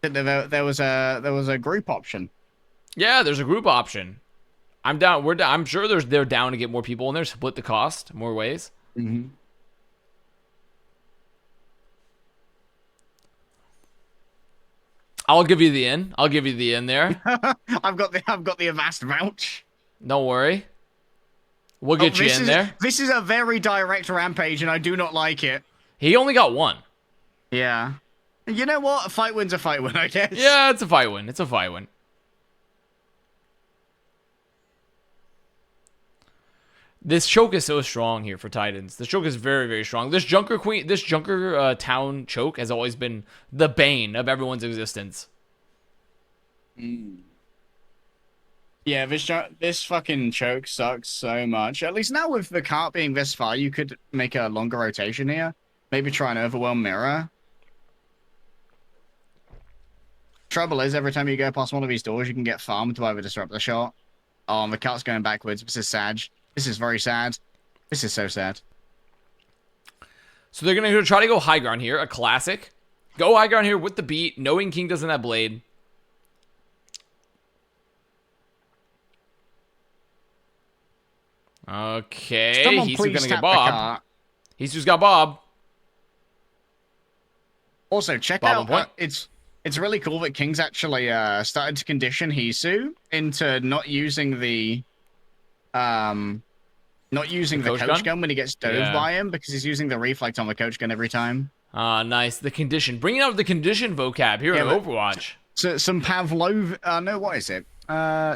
There was a group option. Yeah, there's a group option. I'm down. We're down. I'm sure they're down to get more people in there, split the cost more ways. Mm-hmm. I'll give you the in. I'll give you the in there. I've got the Avast vouch. Don't worry. We'll get you in there. This is a very direct Rampage, and I do not like it. He only got one. Yeah. You know what? A fight win's a fight win, I guess. Yeah, it's a fight win. It's a fight win. This choke is so strong here for Titans. This choke is very, very strong. This Junker town choke has always been the bane of everyone's existence. Mm. Yeah, this fucking choke sucks so much. At least now with the cart being this far, you could make a longer rotation here. Maybe try and overwhelm Mirror. Trouble is, every time you go past one of these doors, you can get farmed to either disrupt the shot. Oh, and the cart's going backwards. This is sad. This is very sad. This is so sad. So they're going to try to go high ground here. A classic. Go high ground here with the beat, knowing King doesn't have blade. Okay. He's going to get Bob. He's just got Bob. Also, check Bob out. It's really cool that King's actually started to condition Hisu into not using the coach gun when he gets dove by him, because he's using the reflect on the coach gun every time. Nice. The condition. Bringing out the condition vocab here in Overwatch. So some Pavlov. No, what is it?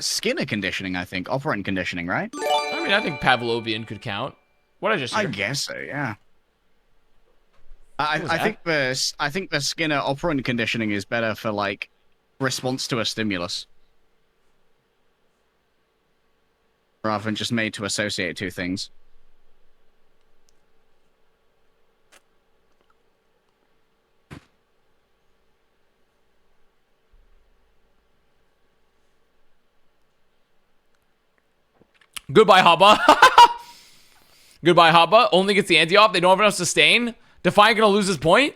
Skinner conditioning, I think. Operant conditioning, right? I mean, I think Pavlovian could count. What I just hear? I guess so. Yeah. I think the Skinner operant conditioning is better for like response to a stimulus, rather than just made to associate two things. Goodbye, Haba. Goodbye, Haba. Only gets the anti-off. They don't have enough sustain. Defiant gonna lose his point?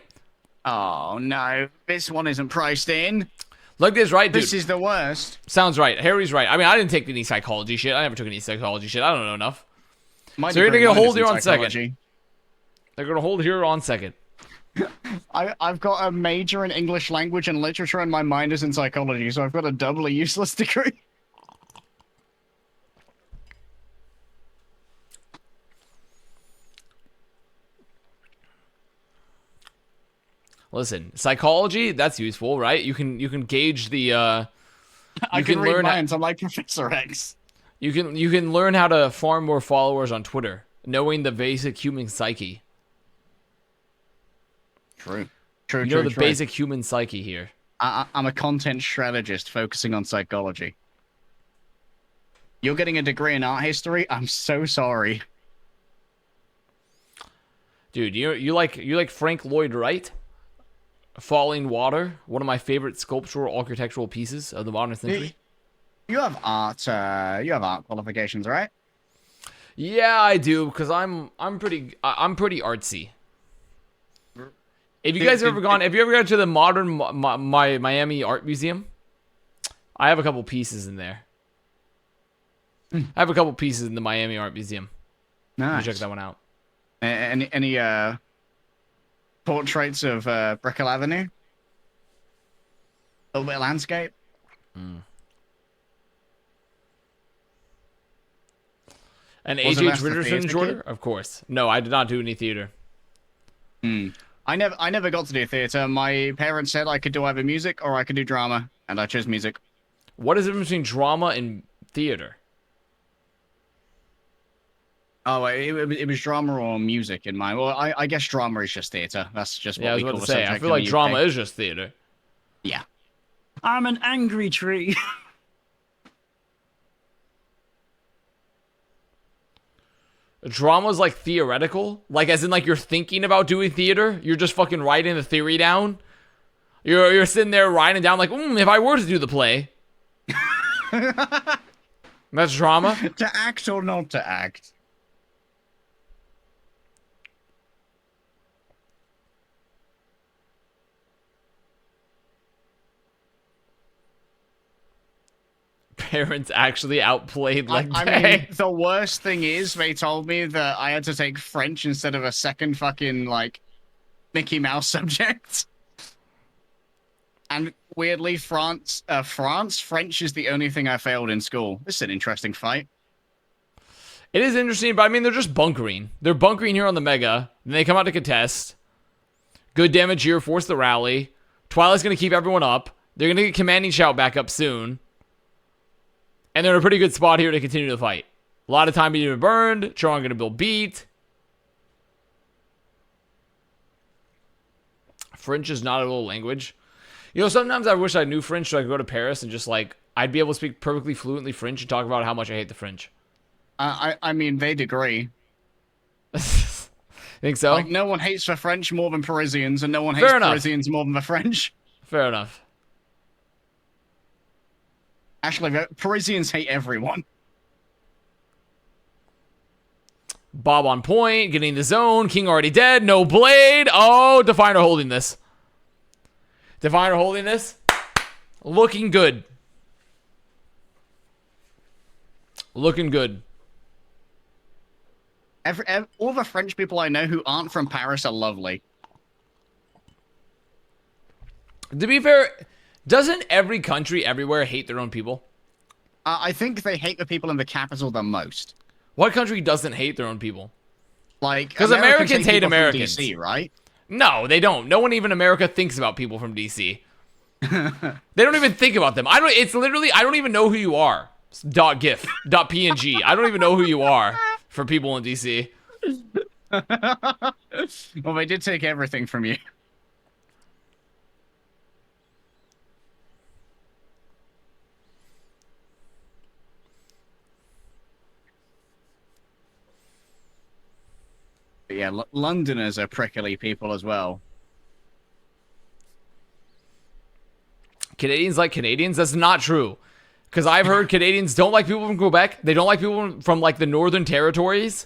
Oh, no. This one isn't priced in. Look, this right, dude. This is the worst. Sounds right. Harry's right. I mean, I didn't take any psychology shit. I never took any psychology shit. I don't know enough. So you're gonna get a hold here on second. They're gonna hold here on second. I've got a major in English language and literature, and my mind is in psychology, so I've got a doubly useless degree. Listen, psychology, that's useful, right? You can gauge the I can read minds. I'm like Professor X. You can learn how to farm more followers on Twitter, knowing the basic human psyche. True. You know the basic human psyche here. I'm a content strategist focusing on psychology. You're getting a degree in art history? I'm so sorry. Dude, you like Frank Lloyd Wright? Falling Water, one of my favorite sculptural architectural pieces of the modern century. You have art qualifications, right? Yeah, I do, because I'm pretty artsy. Have you ever gone to the modern Miami Art Museum? I have a couple pieces in there. I have a couple pieces in the Miami Art Museum. Nice. You check that one out. Any portraits of Brickell Avenue? A little bit of landscape? And H.H. Richardson, Jordan? Of course. No, I did not do any theater. I never got to do theater. My parents said I could do either music or I could do drama, and I chose music. What is the difference between drama and theater? Oh, it was drama or music in mine. Well, I guess drama is just theater. That's just what we call the subject. I feel like drama is just theater. Yeah. I'm an angry tree. Drama's like theoretical, like as in like you're thinking about doing theater. You're just fucking writing the theory down. You're sitting there writing down like, if I were to do the play. That's drama. To act or not to act. Parents actually outplayed like I mean, the worst thing is they told me that I had to take French instead of a second fucking like Mickey Mouse subject. And weirdly, French is the only thing I failed in school. This is an interesting fight. It is interesting, but I mean, they're just bunkering. They're bunkering here on the Mega. Then they come out to contest. Good damage here, force the rally. Twilight's going to keep everyone up. They're going to get Commanding Shout back up soon. And they're in a pretty good spot here to continue the fight. A lot of time being burned. Charon going to build beat. French is not a little language. You know, sometimes I wish I knew French so I could go to Paris and just like, I'd be able to speak perfectly fluently French and talk about how much I hate the French. I mean, they'd agree. Think so? Like, no one hates the French more than Parisians, and no one hates Parisians more than the French. Fair enough. Actually, Parisians hate everyone. Bob on point, getting the zone. King already dead. No blade. Oh, Defiant holding this. Defiant holding this. Looking good. Looking good. All the French people I know who aren't from Paris are lovely. To be fair, doesn't every country everywhere hate their own people? I think they hate the people in the capital the most. What country doesn't hate their own people? Like, because Americans hate Americans, DC, right? No, they don't. No one even in America thinks about people from DC. They don't even think about them. It's literally, I don't even know who you are. .gif, .png. I don't even know who you are for people in DC. Well, they did take everything from you. But yeah, Londoners are prickly people as well. Canadians like Canadians? That's not true. Because I've heard Canadians don't like people from Quebec. They don't like people from like the Northern Territories.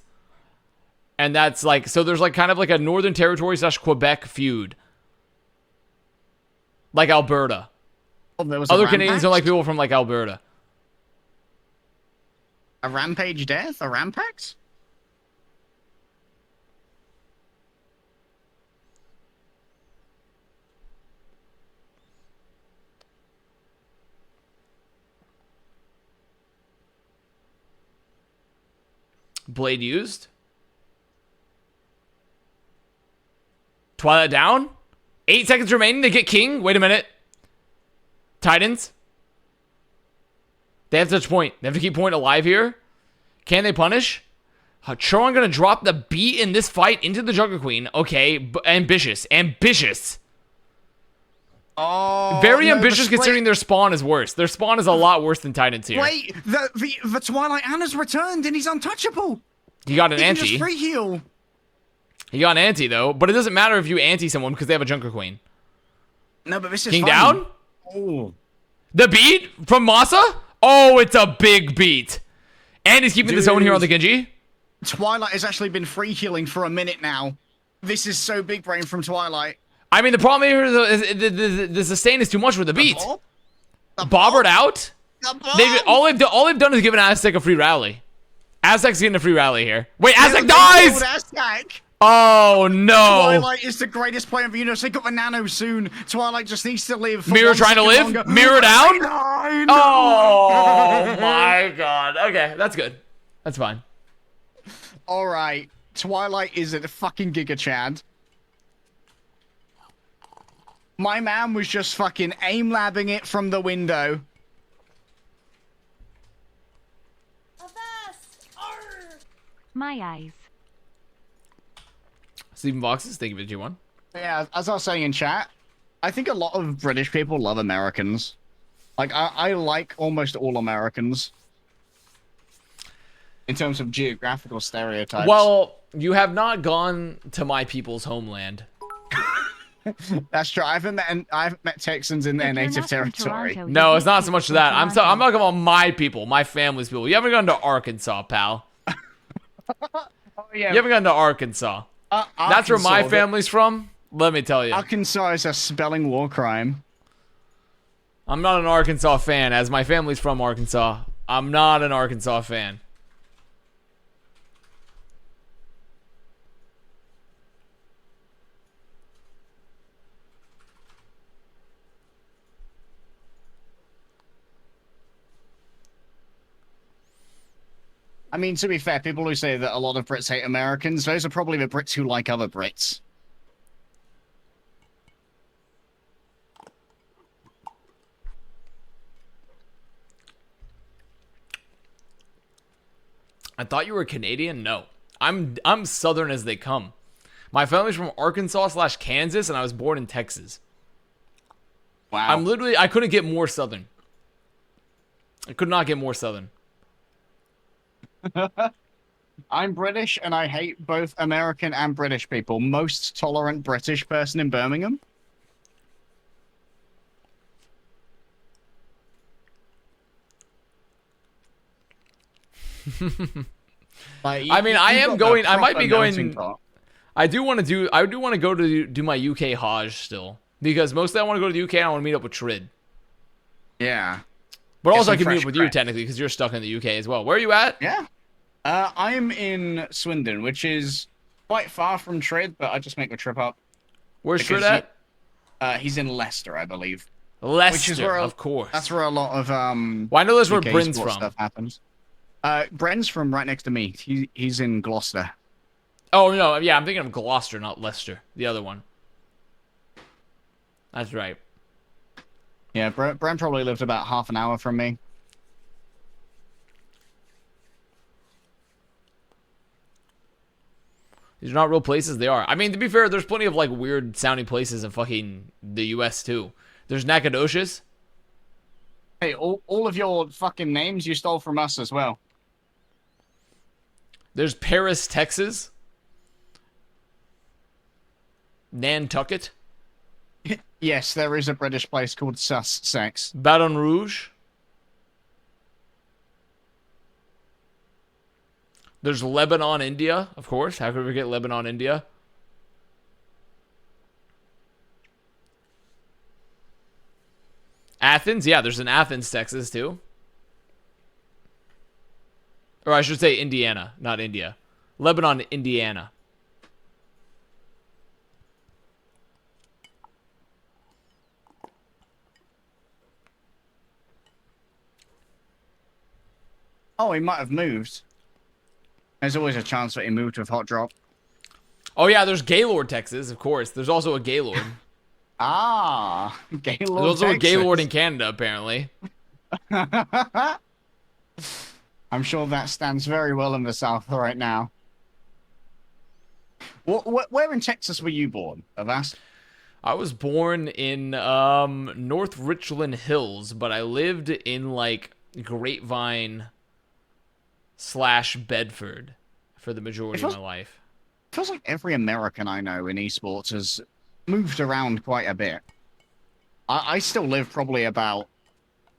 And that's like, so there's like kind of like a Northern Territory / Quebec feud. Like Alberta. Oh, other Canadians don't like people from like Alberta. A rampage death? A rampax? Blade used. Twilight down. 8 seconds remaining to get king. Wait a minute. Titans. They have to touch point. They have to keep point alive here. Can they punish? Choron gonna drop the beat in this fight into the Jungle Queen. Okay, ambitious. Ambitious. Oh, Very no, ambitious considering their spawn is worse. Their spawn is a lot worse than Titans here. Wait, the Twilight Anna's returned and he's untouchable. He got an He can anti. just free heal. He got an anti though, but it doesn't matter if you anti someone because they have a Junker Queen. No, but this is King fun. down? Oh. The beat from Masa? Oh, it's a big beat. And he's keeping the zone here on the Genji. Twilight has actually been free healing for a minute now. This is so big brain from Twilight. I mean, the problem here is the sustain is too much with the beat. The Bobbered out? bomb? All they've done is given Aztec a free rally. Aztec's getting a free rally here. Wait, Aztec They dies! killed Aztec. Oh, no. Twilight is the greatest player of the universe. They got the nano soon. Twilight just needs to live. For Mirror 1 trying to second live? longer. Mirror down? No. Oh, my God. Okay, that's good. That's fine. All right. Twilight is a fucking Giga Chad. My man was just fucking aim labbing it from the window. My eyes. Stephen Boxes, thank you for the G1. Yeah, as I was saying in chat, I think a lot of British people love Americans. Like, I like almost all Americans. In terms of geographical stereotypes. Well, you have not gone to my people's homeland. That's true. I haven't met Texans in their If you're native not from territory. Toronto, No, you it's not can't so much from that. I'm Toronto. talking about my people, my family's people. You haven't gone to Arkansas, pal. Oh, yeah. You haven't gone to Arkansas. That's where my Arkansas, family's from. Let me tell you. Arkansas is a spelling war crime. I'm not an Arkansas fan, as my family's from Arkansas. I'm not an Arkansas fan. I mean, to be fair, people who say that a lot of Brits hate Americans, those are probably the Brits who like other Brits. I thought you were Canadian? No. I'm Southern as they come. My family's from Arkansas/Kansas, and I was born in Texas. Wow. I couldn't get more Southern. I could not get more Southern. I'm British, and I hate both American and British people. Most tolerant British person in Birmingham. Like, I mean, I am got the going. I might proper be going. melting pot. I do want to go to do my UK Hajj still because mostly I want to go to the UK and I want to meet up with Trid. Yeah. But Get also I some can meet fresh up with you crap. technically because you're stuck in the UK as well. Where are you at? Yeah. I'm in Swindon, which is quite far from Trid, but I just make the trip up. Where's Because Trid at? He's in Leicester, I believe. Leicester, where of course. That's where a lot of Well, I know that's where UK Bryn's sports from. stuff happens. Bren's from right next to me. He's in Gloucester. Oh no, yeah, I'm thinking of Gloucester, not Leicester. The other one. That's right. Yeah, Bren probably lived about half an hour from me. These are not real places. They are. I mean, to be fair, there's plenty of like weird sounding places in fucking the U.S. too. There's Nacogdoches. Hey, all of your fucking names you stole from us as well. There's Paris, Texas. Nantucket. Yes, there is a British place called Sussex. Baton Rouge. There's Lebanon, India, of course. How could we forget Lebanon, India? Athens, yeah, there's an Athens, Texas, too. Or I should say Indiana, not India. Lebanon, Indiana. Oh, he might have moved. There's always a chance that he moved with Hot Drop. Oh yeah, there's Gaylord, Texas, of course. There's also a Gaylord. Gaylord, There's also Texas. a Gaylord in Canada, apparently. I'm sure that stands very well in the South right now. Where in Texas were you born, Avast? I was born in North Richland Hills, but I lived in like Grapevine / Bedford for the majority of my life. It feels like every American I know in esports has moved around quite a bit. I still live probably about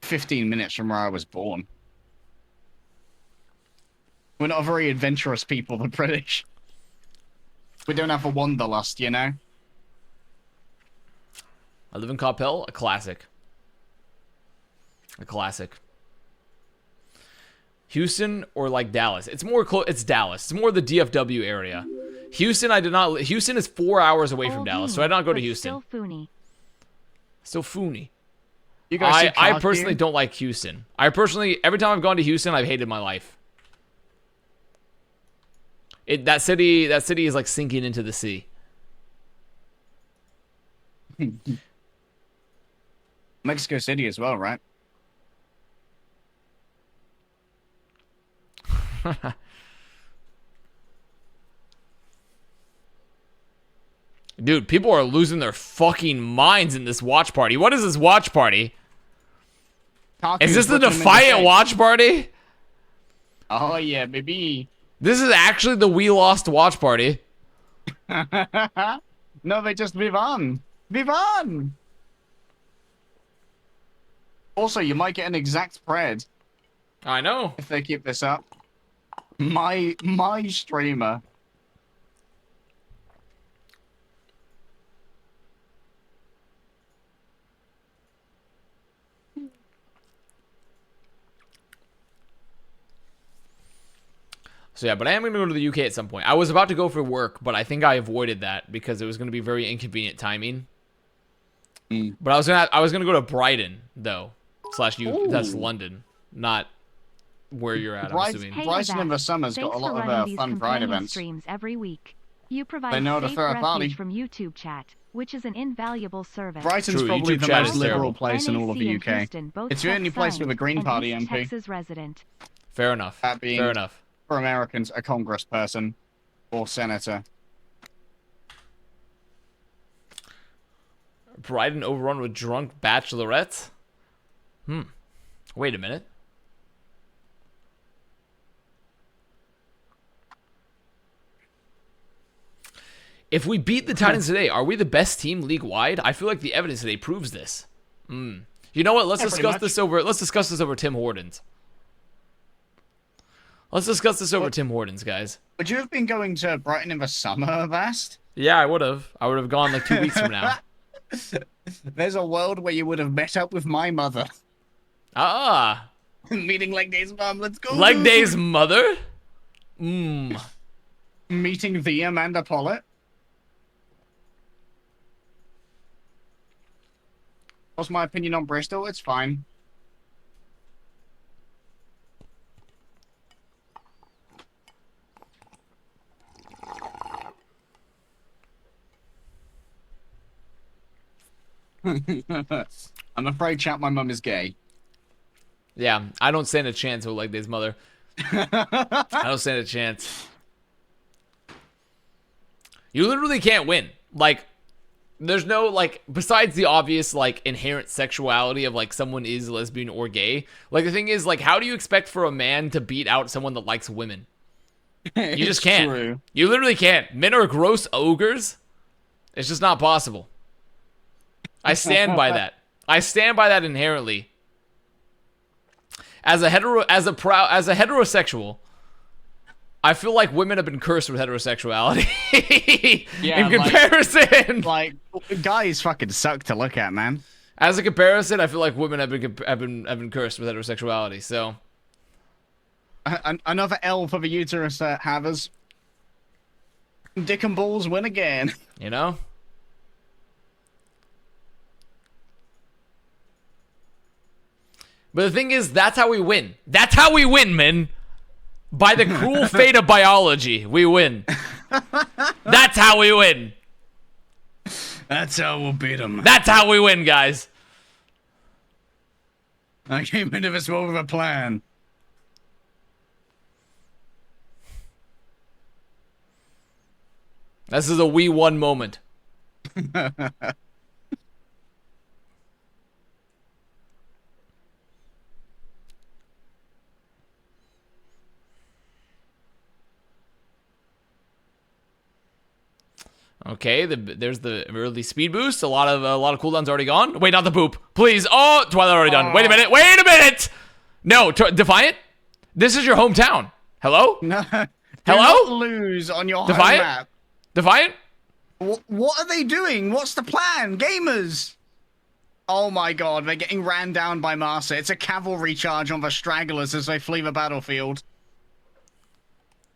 15 minutes from where I was born. We're not a very adventurous people, the British. We don't have a wanderlust, you know? I live in Coppell, a classic. A classic. Houston or like Dallas? It's more it's Dallas. It's more the DFW area. Houston, I did not. Houston is 4 hours away from Dallas, so I did not go to Houston. Still Foony. Still Foony. You guys see I Clark personally here? don't like Houston. I personally, every time I've gone to Houston, I've hated my life. That city is like sinking into the sea. Mexico City as well, right? Dude, people are losing their fucking minds in this watch party. What is this watch party? Is this the Defiant watch party? Oh yeah, baby. This is actually the We Lost watch party. No, they just live on. Live on. Also, you might get an exact spread I know. if they keep this up. My streamer. So yeah, but I am going to go to the UK at some point. I was about to go for work, but I think I avoided that because it was going to be very inconvenient timing. But I was gonna go to Brighton though, that's London, not where you're at. I'm assuming. Hey, Brighton in the Avast. summer's got Thanks a for lot running of these fun Pride companion events. streams every week. You provide They know how to safe throw a party. refuge from YouTube chat, which is an invaluable service. Brighton's True, probably YouTube the chat most is liberal terrible. place in all of the NAC UK. and Houston both It's the only place with a self-signed, Green an Party East MP. Texas resident. Fair enough. That being- Fair enough. For Americans, a congressperson or senator. Brighton overrun with drunk bachelorettes? Wait a minute. If we beat the Titans today, are we the best team league-wide? I feel like the evidence today proves this. You know what? Let's Yeah, pretty discuss much. this over. Let's discuss this over Tim Hortons. Let's discuss this over Tim Hortons, guys. Would you have been going to Brighton in the summer, Vast? Yeah, I would have. I would have gone like 2 weeks from now. There's a world where you would have met up with my mother. Ah, Meeting Leg Day's mom, let's go. Leg Day's mother. Meeting the Amanda Pollitt. What's my opinion on Bristol? It's fine. I'm afraid, chat, my mum is gay. Yeah, I don't stand a chance with Leg Day's mother. I don't stand a chance. You literally can't win. Like, there's no, like, besides the obvious, like, inherent sexuality of, like, someone is lesbian or gay. Like, the thing is, like, how do you expect for a man to beat out someone that likes women? You just can't. True. You literally can't. Men are gross ogres. It's just not possible. I stand by that. I stand by that inherently. As a heterosexual, I feel like women have been cursed with heterosexuality. Yeah, in comparison. Like, guys fucking suck to look at, man. As a comparison, I feel like women have been cursed with heterosexuality. So Another L for the uterus havers. Dick and balls win again. you know. But the thing is, that's how we win. That's how we win, man. By the cruel fate of biology, we win. That's how we win. That's how we'll beat them. That's how we win, guys. I came into this world with a plan. This is a we won moment. Okay, there's the early speed boost. A lot of cooldowns already gone. Wait, not the boop, please. Oh, Twilight already done. Wait a minute. Wait a minute. No, Defiant. This is your hometown. Hello. No. Hello. Do not lose on your Defiant. home map. Defiant. What are they doing? What's the plan, gamers? Oh my god, they're getting ran down by Marsa. It's a cavalry charge on the stragglers as they flee the battlefield.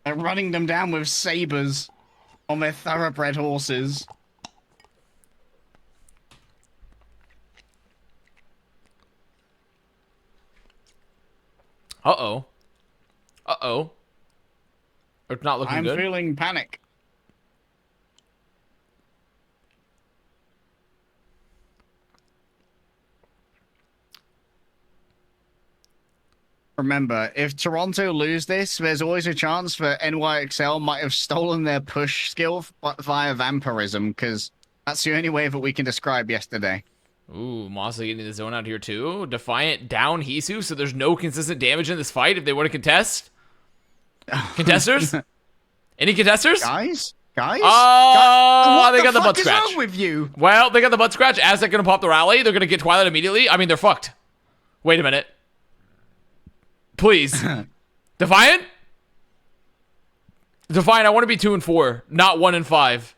They're running them down with sabers on their thoroughbred horses. Uh-oh. Uh-oh. It's not looking good. I'm feeling panic. Remember, if Toronto lose this, there's always a chance that NYXL might have stolen their push skill via vampirism, because that's the only way that we can describe yesterday. Ooh, Mossa getting the zone out here too. Defiant down Hisu, so there's no consistent damage in this fight if they want to contest. Contesters? Any contesters? Guys? Oh, What they got the fuck butt scratch. is wrong with you? Well, they got the butt scratch. Aztec gonna pop the rally. They're gonna get Twilight immediately. I mean, they're fucked. Wait a minute. Please. Defiant? Defiant, I want to be 2 and 4, not 1 and 5.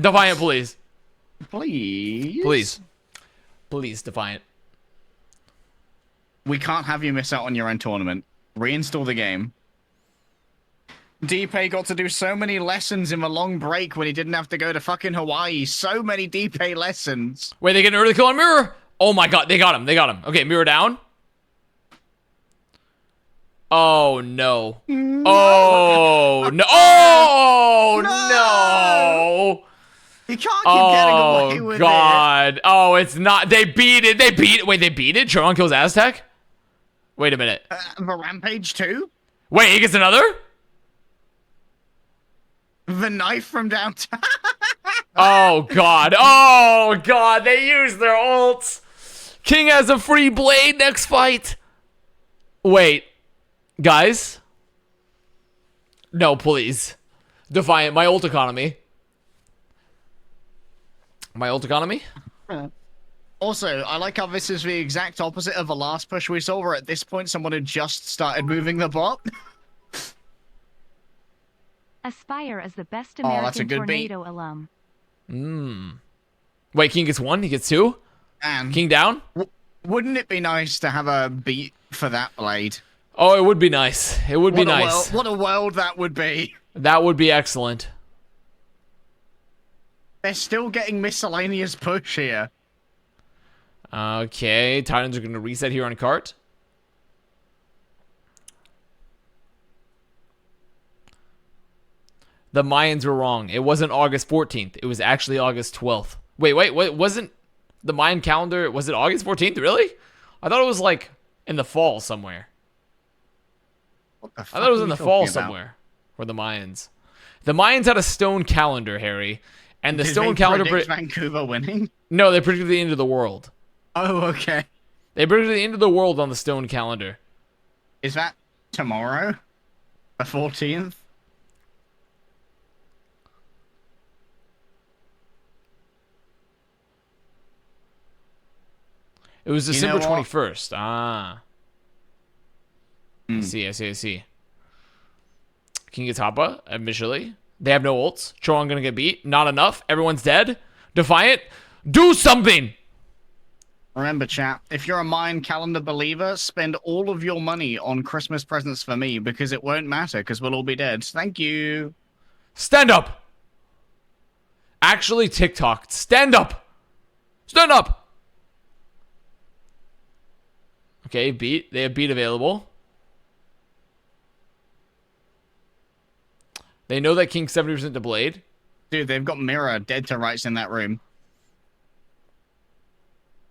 Defiant, please. Please? Please. Please, Defiant. We can't have you miss out on your own tournament. Reinstall the game. Deepay got to do so many lessons in the long break when he didn't have to go to fucking Hawaii. So many Deepay lessons. Wait, they get an early kill on Mirror? Oh my god, they got him. They got him. Okay, Mirror down. Oh no. Oh no. Oh no. You can't keep getting away with God. Oh, it's not. They beat it. They beat it. Wait, they beat it? Tron kills Aztec? Wait a minute. The Rampage 2? Wait, he gets another? The knife from downtown? Oh god. Oh god. They used their ults. King has a free blade next fight. Wait. Guys? No, please. Defiant, my ult economy. My ult economy? Also, I like how this is the exact opposite of the last push we saw, where at this point someone had just started moving the bot. Aspire is the best Oh, that's a American good beat. Tornado alum. Wait, King gets 1? He gets 2? And King down? wouldn't it be nice to have a beat for that blade? Oh, it would be nice. It would be nice. What a world that would be. That would be excellent. They're still getting miscellaneous push here. Okay, Titans are going to reset here on cart. The Mayans were wrong. It wasn't August 14th. It was actually August 12th. Wait, wasn't the Mayan calendar, was it August 14th? Really? I thought it was like in the fall somewhere. What the I fuck thought it was are in you the fall talking about? somewhere. For the Mayans. The Mayans had a stone calendar, Harry. And the Did stone they calendar... predict Vancouver winning? No, they predicted the end of the world. Oh, okay. They predicted the end of the world on the stone calendar. Is that tomorrow? The 14th? It was You know December what? 21st. Ah. I see. King gets Hoppa, initially. They have no ults. Choron gonna get beat. Not enough. Everyone's dead. Defiant. Do something! Remember, chat, if you're a Mayan calendar believer, spend all of your money on Christmas presents for me, because it won't matter, because we'll all be dead. Thank you. Stand up! Actually, TikTok. Stand up! Stand up! Okay, beat. They have beat available. They know that King's 70% to Blade. Dude, they've got Mirror dead to rights in that room.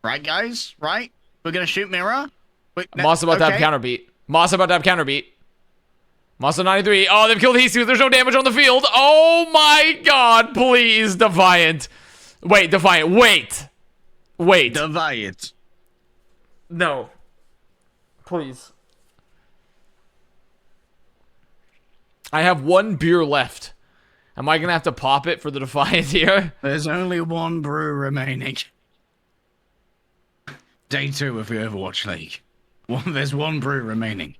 Right, guys? Right? We're gonna shoot Mirror? Wait, Moss about to have counterbeat. Moss about to have counterbeat. Moss 93. Oh, they've killed Hisu. There's no damage on the field. Oh my god, please, Defiant. Wait, Defiant. Wait. Defiant. No. Please. I have one beer left. Am I going to have to pop it for the Defiant here? There's only one brew remaining. Day 2 of the Overwatch League. There's one brew remaining.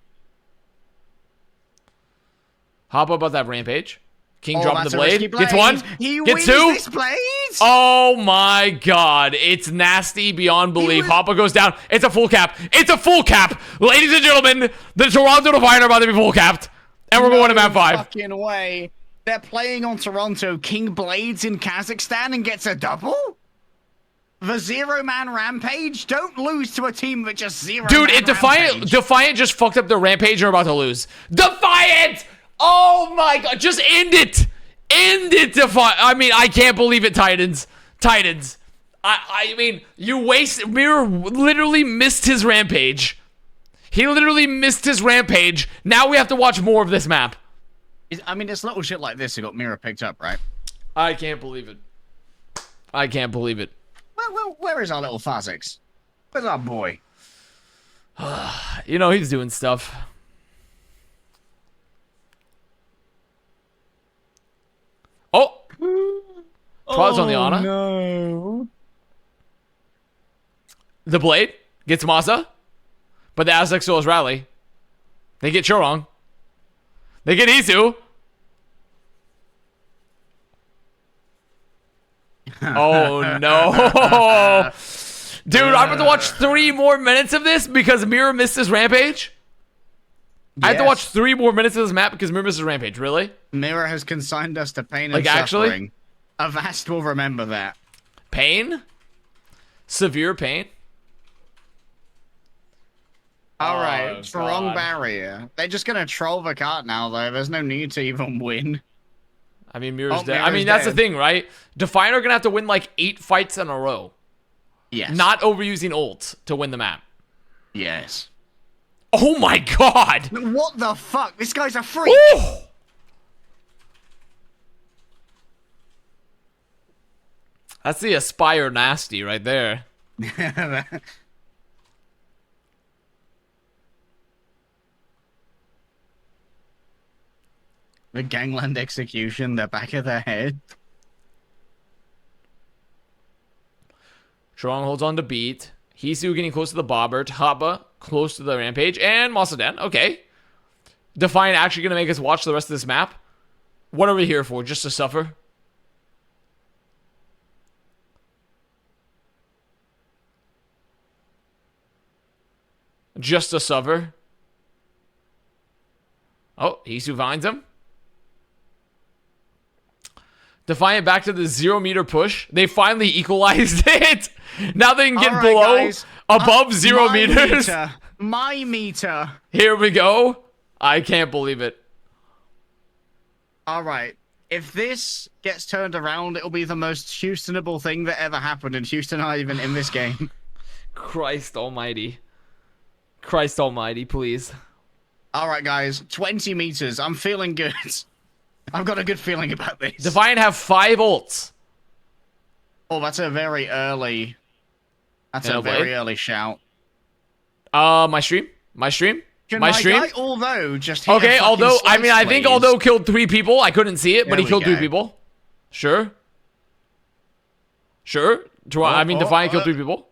Hop up about that Rampage. King dropping the blade. Blade. Gets one. He Gets wins two. This blade. Oh my god. It's nasty beyond belief. Hoppa goes down. It's a full cap. It's a full cap. Ladies and gentlemen, the Toronto Defiant are about to be full capped. And we're going to map 5. Fucking way. They're playing on Toronto. King blades in Kazakhstan and gets a double? The 0-man Rampage? Don't lose to a team with just 0-man Dude, if Defiant just fucked up their Rampage and are about to lose. Defiant! Oh my god, just end it! End it, Defiant! I mean, I can't believe it, Titans. I mean, you waste... Mirror literally missed his Rampage. He literally missed his Rampage. Now we have to watch more of this map. I mean, it's little shit like this that got Mirror picked up, right? I can't believe it. I can't believe it. Where is our little Phasix? Where's our boy? You know, he's doing stuff. Oh! Twilight's on the Ana. No. The Blade gets Masa. But the Aztec still has Rally. They get Chorong. They get Isu. Oh no. Dude, I'm about to watch 3 more minutes of this because Mirror missed his Rampage. I have to watch 3 more minutes of this map because Mirror missed his Rampage. Really? Mirror has consigned us to pain and Like, actually? suffering. Avast will remember that. Pain? Severe pain? Alright, Oh, strong God. barrier. They're just gonna troll the cart now, though. There's no need to even win. I mean, Mirror's Oh, dead. I Mirror's mean, that's the dead. thing, right? Defiant are going to have to win like 8 fights in a row. Yes. Not overusing ults to win the map. Yes. Oh my god! What the fuck? This guy's a freak! Ooh! That's the Aspire Nasty right there. The gangland execution, the back of their head. Strong holds on to beat. Hisu getting close to the Bobbert. Haba close to the Rampage. And Masaden. Okay. Defiant actually going to make us watch the rest of this map? What are we here for? Just to suffer? Just to suffer? Oh, Hisu finds him. Defiant back to the 0-meter push. They finally equalized it. Now they can get All right, below, guys. above 0 My meters. meter. My meter. Here we go. I can't believe it. All right. If this gets turned around, it'll be the most Houstonable thing that ever happened, and Houston aren't even in this game. Christ almighty. Christ almighty, please. All right, guys. 20 meters. I'm feeling good. I've got a good feeling about this. Defiant have 5 ults. Oh, that's a very early... That's a very early shout. My stream? Can My my stream? guy, although, just hit a Okay, fucking although, I slice, mean, I think please? although killed 3 people, I couldn't see it, but There he we killed 3 go. people. Sure. Sure. Defiant killed 3 people.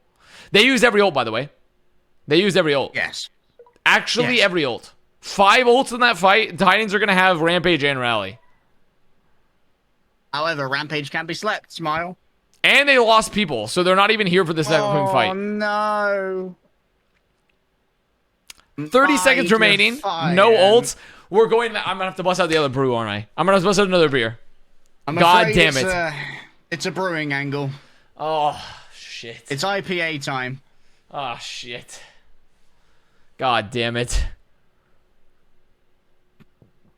They used every ult, by the way. They used every ult. Yes. Actually, Yes. every ult. 5 ults in that fight. Titans are going to have Rampage and Rally. However, Rampage can't be slept. Smile. And they lost people, so they're not even here for this upcoming fight. Oh, no. 30 seconds My remaining. Defiant. No ults. We're going... I'm going to have to bust out the other brew, aren't I? I'm going to bust out another beer. I'm God afraid damn it's it. It's a brewing angle. Oh, shit. It's IPA time. Oh, shit. God damn it.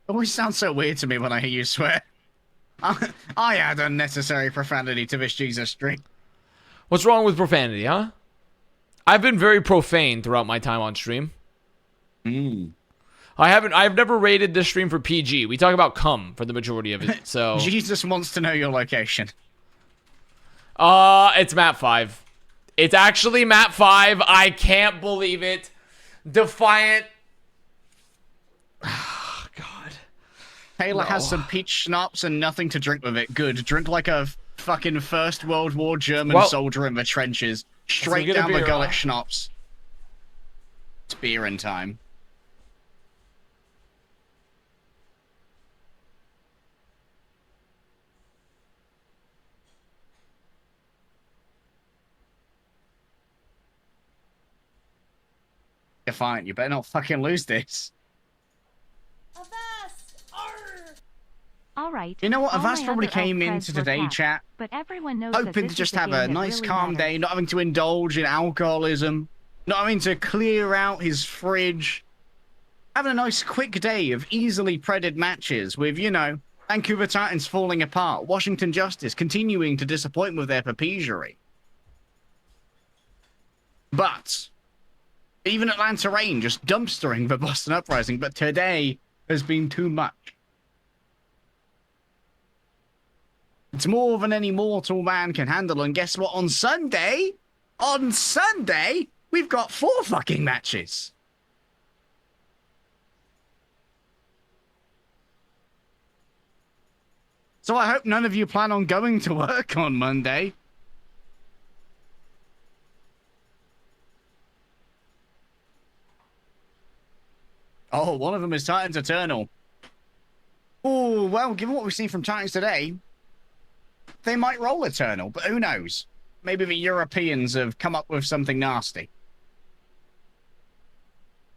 always sounds so weird to me when I hear you swear. I add unnecessary profanity to this Jesus stream. What's wrong with profanity, huh? I've been very profane throughout my time on stream. I've never rated this stream for PG. We talk about cum for the majority of it, so. Jesus wants to know your location. It's map 5. It's actually map 5. I can't believe it. Defiant. Oh, God. Taylor has some peach schnapps and nothing to drink with it. Good. Drink like a fucking First World War German soldier in the trenches. Straight down the gullet schnapps. It's beer in time. Defiant, you better not fucking lose this. All right. You know what? all Avast my probably other elf came creds into were today, capped, chat, But everyone knows that hoping this to is just a have game a that nice really calm matters. day, not having to indulge in alcoholism, not having to clear out his fridge, having a nice quick day of easily predded matches with, you know, Vancouver Titans falling apart, Washington Justice continuing to disappoint with their papegerie. But even Atlanta Reign just dumpstering the Boston Uprising, but today has been too much. It's more than any mortal man can handle, and guess what? On Sunday, we've got 4 fucking matches. So I hope none of you plan on going to work on Monday. Oh, one of them is Titans Eternal. Oh, well, given what we've seen from Titans today, they might roll Eternal, but who knows? Maybe the Europeans have come up with something nasty.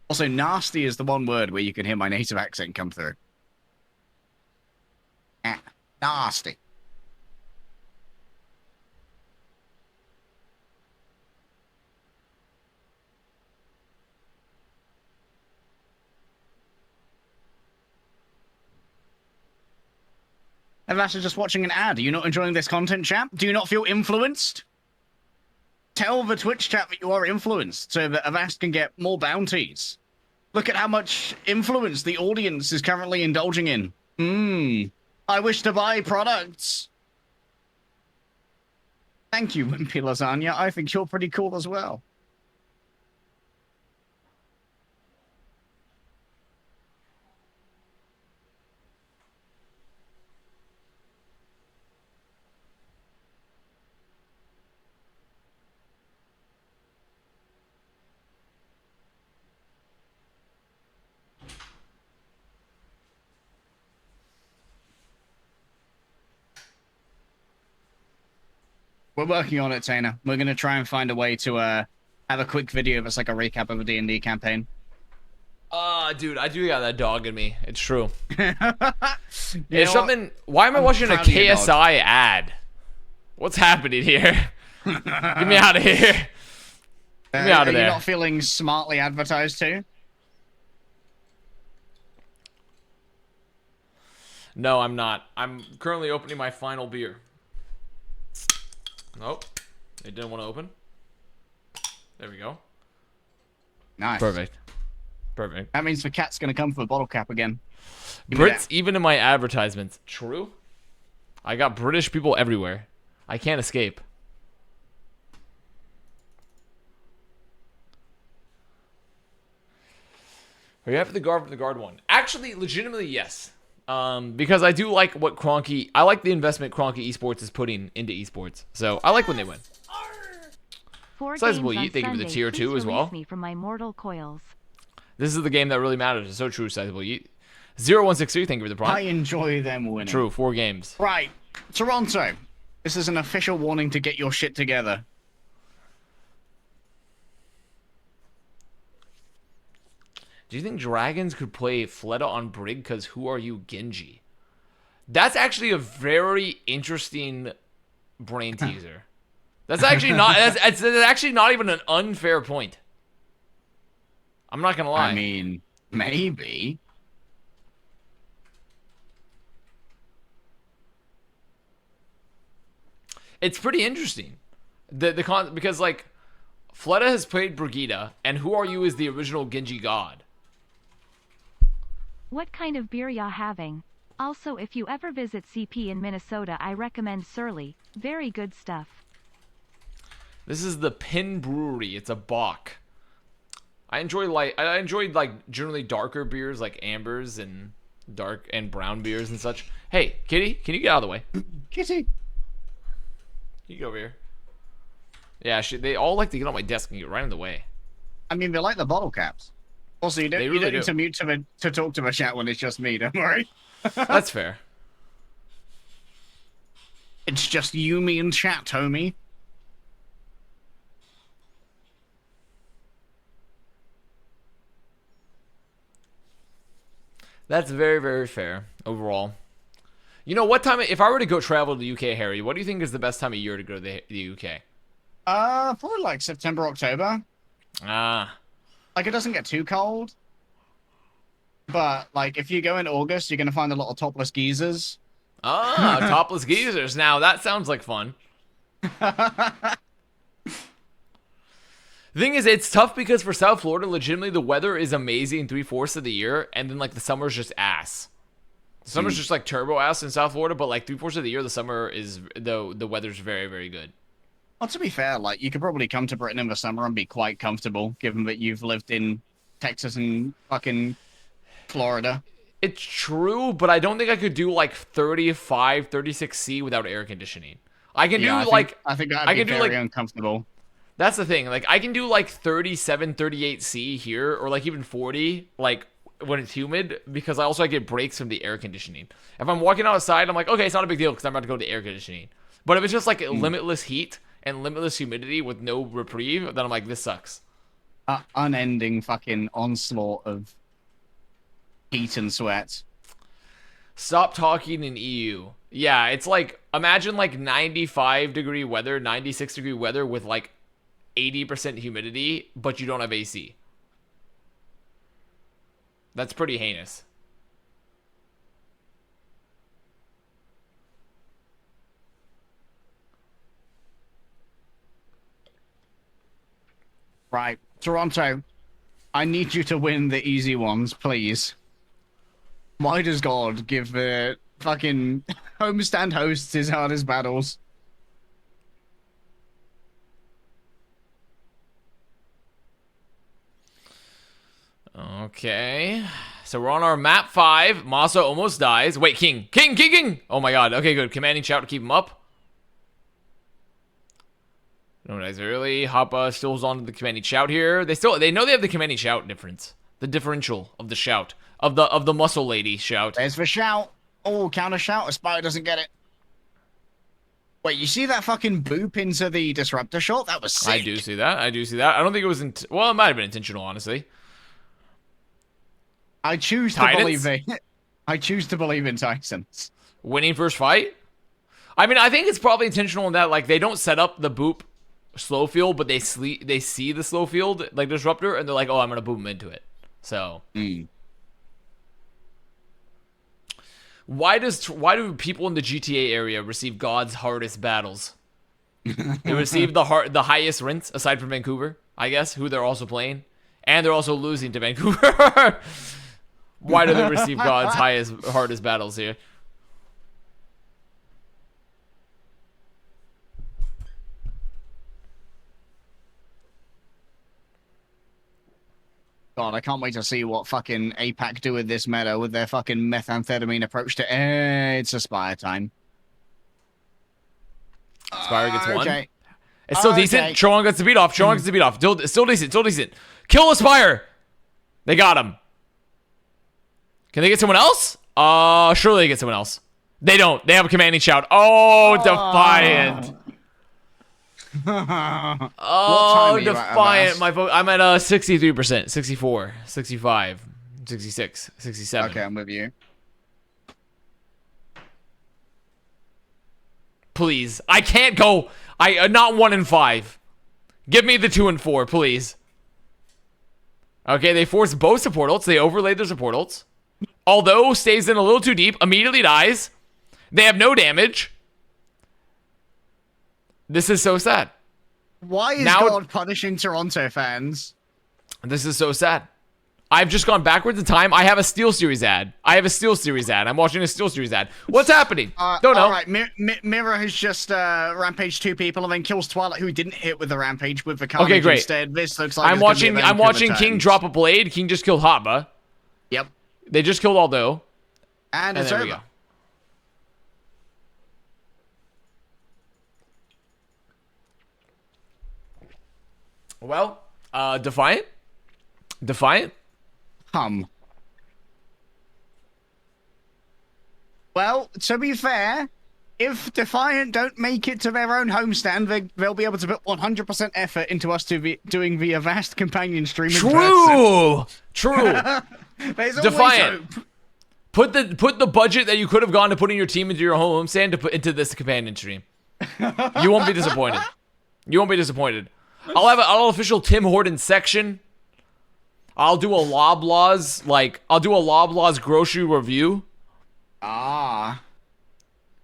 Also, nasty is the one word where you can hear my native accent come through. Nasty. Unless you're just watching an ad. Are you not enjoying this content, chat? Do you not feel influenced? Tell the Twitch chat that you are influenced so that Avast can get more bounties. Look at how much influence the audience is currently indulging in. I wish to buy products. Thank you, Wimpy Lasagna. I think you're pretty cool as well. We're working on it, Taina. We're going to try and find a way to have a quick video that's like a recap of a D&D campaign. Dude, I do got that dog in me. It's true. It's something. Why am I watching a KSI ad? What's happening here? Get me out of here. Get me out of there. Are you not feeling smartly advertised to? No, I'm not. I'm currently opening my final beer. Nope. It didn't want to open. There we go. Nice. Perfect. Perfect. That means the cat's going to come for a bottle cap again. Brits even in my advertisements. True. I got British people everywhere. I can't escape. Are you happy with the guard one? Actually, legitimately, yes. Because I do like what Cronky... I like the investment Cronky Esports is putting into esports. So, I like when they win. Sizable Yeet, thank you for the tier 2 as well. Me from my mortal coils. This is the game that really matters. It's so true, Sizable Yeet. 0163, thank you for the prime. I enjoy them winning. True, 4 games. Right. Toronto. This is an official warning to get your shit together. Do you think Dragons could play Fleta on Brig? Because who are you, Genji? That's actually a very interesting brain teaser. That's actually not. That's actually not even an unfair point. I'm not gonna lie. I mean, maybe. It's pretty interesting. Because like Fleta has played Brigida, and Who Are You is the original Genji god. What kind of beer ya having? Also, if you ever visit CP in Minnesota, I recommend Surly. Very good stuff. This is the Pin Brewery. It's a Bock. I enjoyed like generally darker beers like ambers and dark and brown beers and such. Hey, Kitty, can you get out of the way? Kitty. You get over here. Yeah, they all like to get on my desk and get right in the way. I mean, they like the bottle caps. Also, you don't need to mute to talk to my chat when it's just me, don't worry. That's fair. It's just you, me, and chat, homie. That's very, very fair overall. You know, what time, if I were to go travel to the UK, Harry, what do you think is the best time of year to go to the UK? Probably like September, October. Ah. Like, it doesn't get too cold. But, like, if you go in August, you're going to find a lot of topless geezers. Ah, topless geezers. Now, that sounds like fun. The thing is, it's tough because for South Florida, legitimately, the weather is amazing 3/4 of the year, and then, like, the summer's just ass. The summer's just, like, turbo ass in South Florida, but, like, 3/4 of the year, the summer is, the weather's very, very good. Well, to be fair, like, you could probably come to Britain in the summer and be quite comfortable, given that you've lived in Texas and fucking Florida. It's true, but I don't think I could do, like, 35, 36C without air conditioning. I can do, I think that'd be very uncomfortable. That's the thing. Like, I can do, like, 37, 38C here, or, like, even 40, like, when it's humid, because I get breaks from the air conditioning. If I'm walking outside, I'm like, okay, it's not a big deal, because I'm about to go to air conditioning. But if it's just, like, limitless heat and limitless humidity with no reprieve, then I'm like, this sucks. Unending fucking onslaught of heat and sweat. Stop talking in EU. Yeah, it's like, imagine, like, 95-degree weather, 96-degree weather with, like, 80% humidity, but you don't have AC. That's pretty heinous. Right. Toronto, I need you to win the easy ones, please. Why does God give the fucking homestand hosts his hardest battles? Okay. So we're on our map 5. Masa almost dies. Wait, King. Oh my god. Okay, good. Commanding shout to keep him up. No dies early. Hoppa still holds on to the commanding shout here. They know they have the commanding shout difference. The differential of the shout. Of the muscle lady shout. There's the shout. Oh, counter shout. A spider doesn't get it. Wait, you see that fucking boop into the disruptor shot? That was sick. I do see that. I don't think it was well, it might have been intentional, honestly. I choose to believe in Titans. Winning first fight? I mean, I think it's probably intentional in that, like, they don't set up the boop slow field, but they see the slow field, like, disruptor, and they're like, oh, I'm gonna boop him into it. So why do people in the GTA area receive God's hardest battles? They receive the highest rents aside from Vancouver, I guess, who they're also playing, and they're also losing to Vancouver. Why do they receive God's hardest battles here? God, I can't wait to see what fucking APAC do with this meta with their fucking methamphetamine approach to it's Aspire time. Aspire gets one. Okay. It's still decent. Choang gets the beat off. Still decent. Kill Aspire. They got him. Can they get someone else? Surely they get someone else. They don't. They have a commanding shout. Oh, Defiant. Oh, Defiant. My vote. I'm at 63%, 64, 65, 66, 67. Okay, I'm with you. Please. I can't go. Not 1 and 5. Give me the 2 and 4, please. Okay, they force both support ults. They overlaid their support ults. Although stays in a little too deep, immediately dies. They have no damage. This is so sad. Why is Now- God punishing Toronto fans? This is so sad. I've just gone backwards in time. I have a Steel Series ad. I'm watching a Steel Series ad. What's happening? Don't know. All right, Mirror has just rampaged 2 people and then kills Twilight, who didn't hit with the rampage with the carnage Okay, great. instead. This looks like I'm watching King drop a blade. King just killed Haba. Yep. They just killed Aldo. And it's there over. we go. Well, Defiant. Well, to be fair, if Defiant don't make it to their own homestand, they'll be able to put 100% effort into us doing the Avast companion stream. True. There's always Defiant. hope. Put the budget that you could have gone to putting your team into your home stand to put into this companion stream. You won't be disappointed. I'll have an official Tim Horton section. I'll do a Loblaws grocery review. Ah.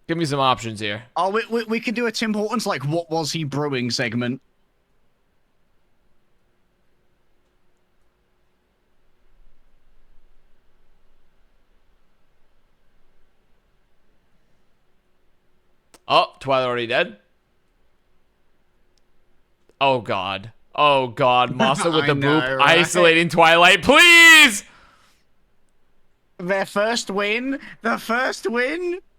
Give me some options here. Oh, we could do a Tim Hortons like what was he brewing segment. Oh, Twilight already dead. Oh god. Masa with the boop. Right? Isolating Twilight, please! The first win.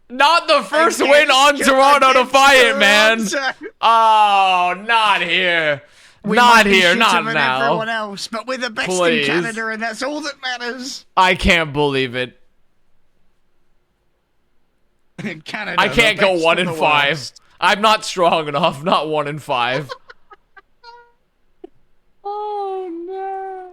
Not the first win on Toronto Defiant, man. Oh, not here. Not now. Everyone else, but we're the best Please. in Canada, and that's all that matters. I can't believe it. Canada. I can't the go best 1 of and the 5. worst. I'm not strong enough. Not 1 and 5. Oh no.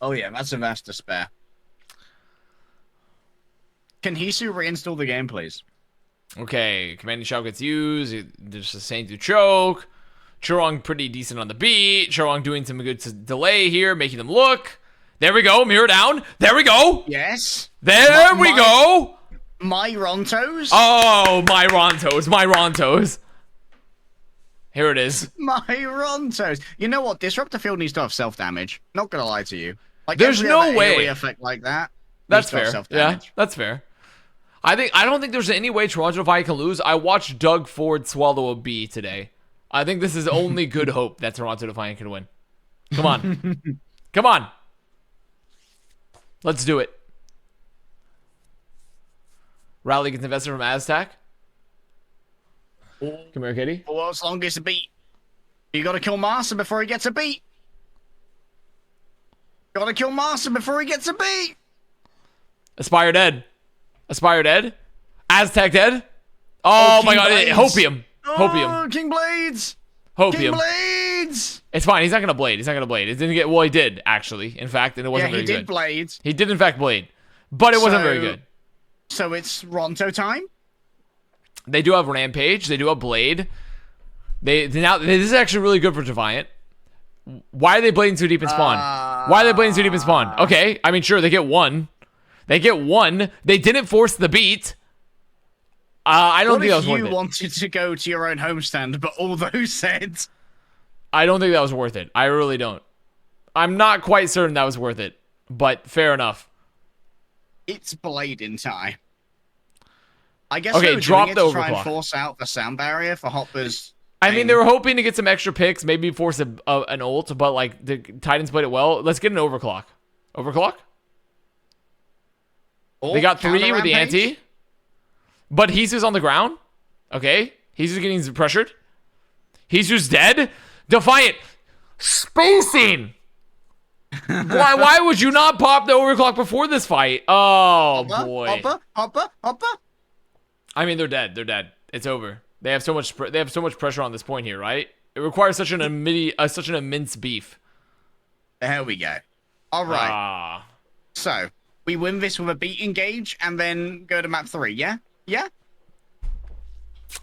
Oh yeah, that's a vast despair. Can Hisu reinstall the game, please? Okay, commanding shout gets used. There's a Saint to choke. Churong pretty decent on the beat. Churong doing some good delay here, making them look. There we go. Mirror down. There we go. Yes. There we go. My Rontos. Oh, my Rontos. Here it is. My Rontos. You know what? Disruptor Field needs to have self-damage. Not gonna lie to you. Like, There's every no other way. AoE effect like that. That's needs to fair. have Yeah, self-damage. that's fair. I don't think there's any way Toronto Defiant can lose. I watched Doug Ford swallow a bee today. I think this is only good hope that Toronto Defiant can win. Come on. Come on. Let's do it. Rally gets invested from Aztec. Come here, Kitty. The world's longest beat. You gotta kill Master before he gets a beat. Gotta kill Master before he gets a beat. Aspire dead. Aztec dead. Oh my god. Blades. Hopium. Oh, King Blades. King Blades. It's fine. He's not gonna blade. It didn't get. Well, he did actually. In fact, and it wasn't Yeah, he very did good. Blades. He did in fact blade, but it wasn't very good. So it's Ronto time. They do have Rampage. They do have Blade. This is actually really good for Defiant. Why are they blading too deep in spawn? Okay, I mean sure they get one. They didn't force the beat. I don't think that was worth it. You wanted to go to your own homestand, but all those said. I don't think that was worth it. I really don't. I'm not quite certain that was worth it, but fair enough. It's Blade in time. I guess Okay, they were drop doing it the to try and overclock. force out the sound barrier for Hopper's. I mean, they were hoping to get some extra picks, maybe force an ult, but like the Titans played it well. Let's get an overclock. They got 3 with the anti. But Jesus on the ground. Okay. Jesus getting pressured. Jesus dead. Defiant. Spacing. Why would you not pop the overclock before this fight? Oh, boy. Hopper. I mean, they're dead. It's over. They have so much pressure on this point here, right? It requires such an immense beef. There we go. All right. So, we win this with a beat engage and then go to map 3, yeah? Yeah?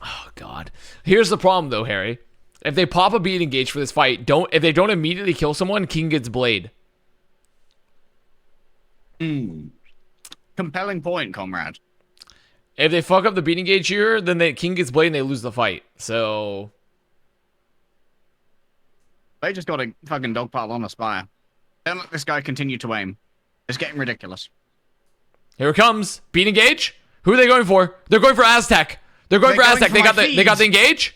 Oh god. Here's the problem though, Harry. If they pop a beat engage for this fight, if they don't immediately kill someone, King gets blade. Compelling point, comrade. If they fuck up the beating gauge here, then the king gets blade and they lose the fight. So They just got a fucking dogpile on a spire. Don't let this guy continue to aim. It's getting ridiculous. here it comes. Beating gauge. Who are they going for? They're going for Aztec. They're going for Aztec. They got the engage.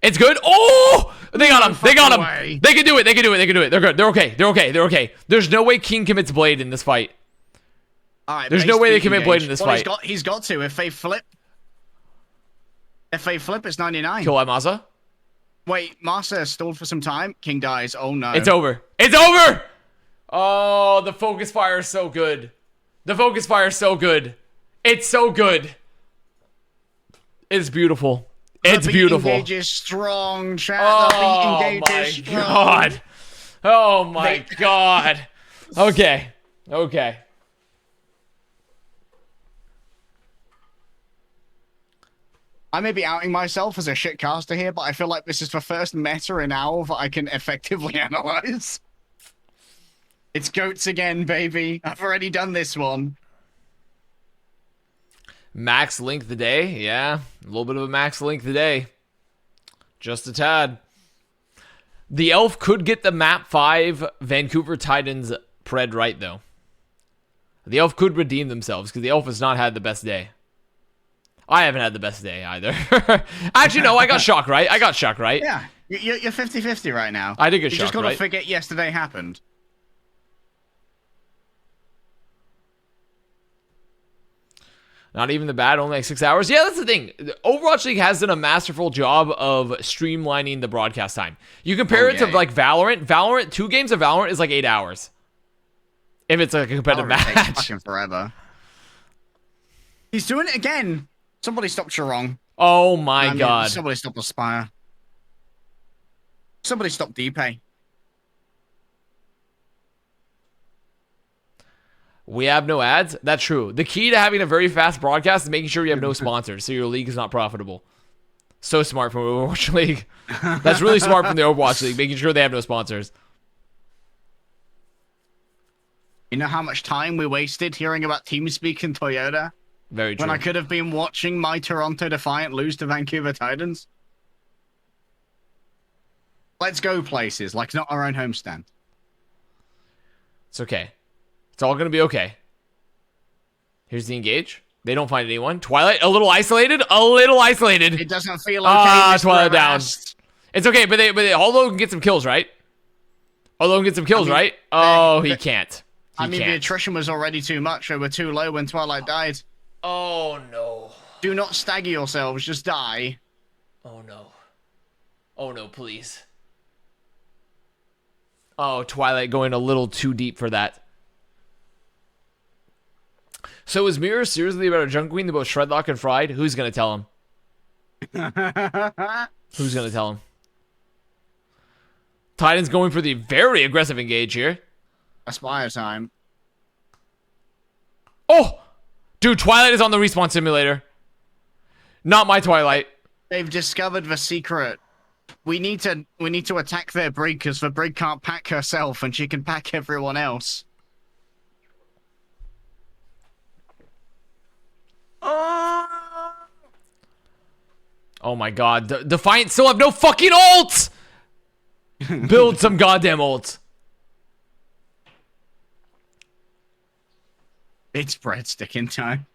It's good. Oh, they got him. They got him. Way. They can do it. They can do it. They can do it. They're good. They're okay. They're okay. They're okay. There's no way king commits blade in this fight. All right, There's no way they commit blade in this fight. He's got to. If they flip, it's 99. Kill Masa. Wait, Masa is stalled for some time. King dies. Oh no. It's over. It's over. Oh, the focus fire is so good. The focus fire is so good. It's so good. It's beautiful. It's beautiful. The beat engage is strong, chat. Oh the beat engage my is strong. god. Oh my god. Okay. Okay. I may be outing myself as a shitcaster here, but I feel like this is the first meta in OWL that I can effectively analyze. It's goats again, baby. I've already done this one. Max link the day. Yeah. A little bit of a max link the day. Just a tad. The elf could get the map 5 Vancouver Titans pred right, though. The elf could redeem themselves because the elf has not had the best day. I haven't had the best day either. Actually, no, I got shock right. I got shock right. Yeah, you're 50-50 right now. I did get You shock just gotta right. forget yesterday happened. Not even the bad, only like 6 hours. Yeah, that's the thing. Overwatch League has done a masterful job of streamlining the broadcast time. You compare it to like Valorant. Valorant, 2 games of Valorant is like 8 hours. If it's like a competitive Valorant takes match. fucking forever. He's doing it again. Somebody stop Charong. Oh my god. Somebody stop Aspire. Somebody stop Deepay. We have no ads? That's true. The key to having a very fast broadcast is making sure you have no sponsors, so your league is not profitable. So smart from Overwatch League. That's really smart from the Overwatch League, making sure they have no sponsors. You know how much time we wasted hearing about TeamSpeak and Toyota? Very true. When I could have been watching my Toronto Defiant lose to Vancouver Titans? Let's go places, like not our own homestand. It's okay. It's all going to be okay. Here's the engage. They don't find anyone. Twilight, a little isolated. A little isolated. It doesn't feel okay. Twilight down. It's okay, but although can get some kills, right? Although can get some kills, right? Oh, he can't. The attrition was already too much. They were too low when Twilight died. Oh, no. Do not stagger yourselves. Just die. Oh, no. Oh, no, please. Oh, Twilight going a little too deep for that. So is Mirror seriously about a Junk Queen about Shredlock and Fried? Who's going to tell him? Who's going to tell him? Titan's going for the very aggressive engage here. Aspire time. Oh! Dude, Twilight is on the respawn simulator. Not my Twilight. They've discovered the secret. We need to attack their brig because the brig can't pack herself and she can pack everyone else. Oh my god. Defiant still have no fucking ults! Build some goddamn ults. It's breadstick in time.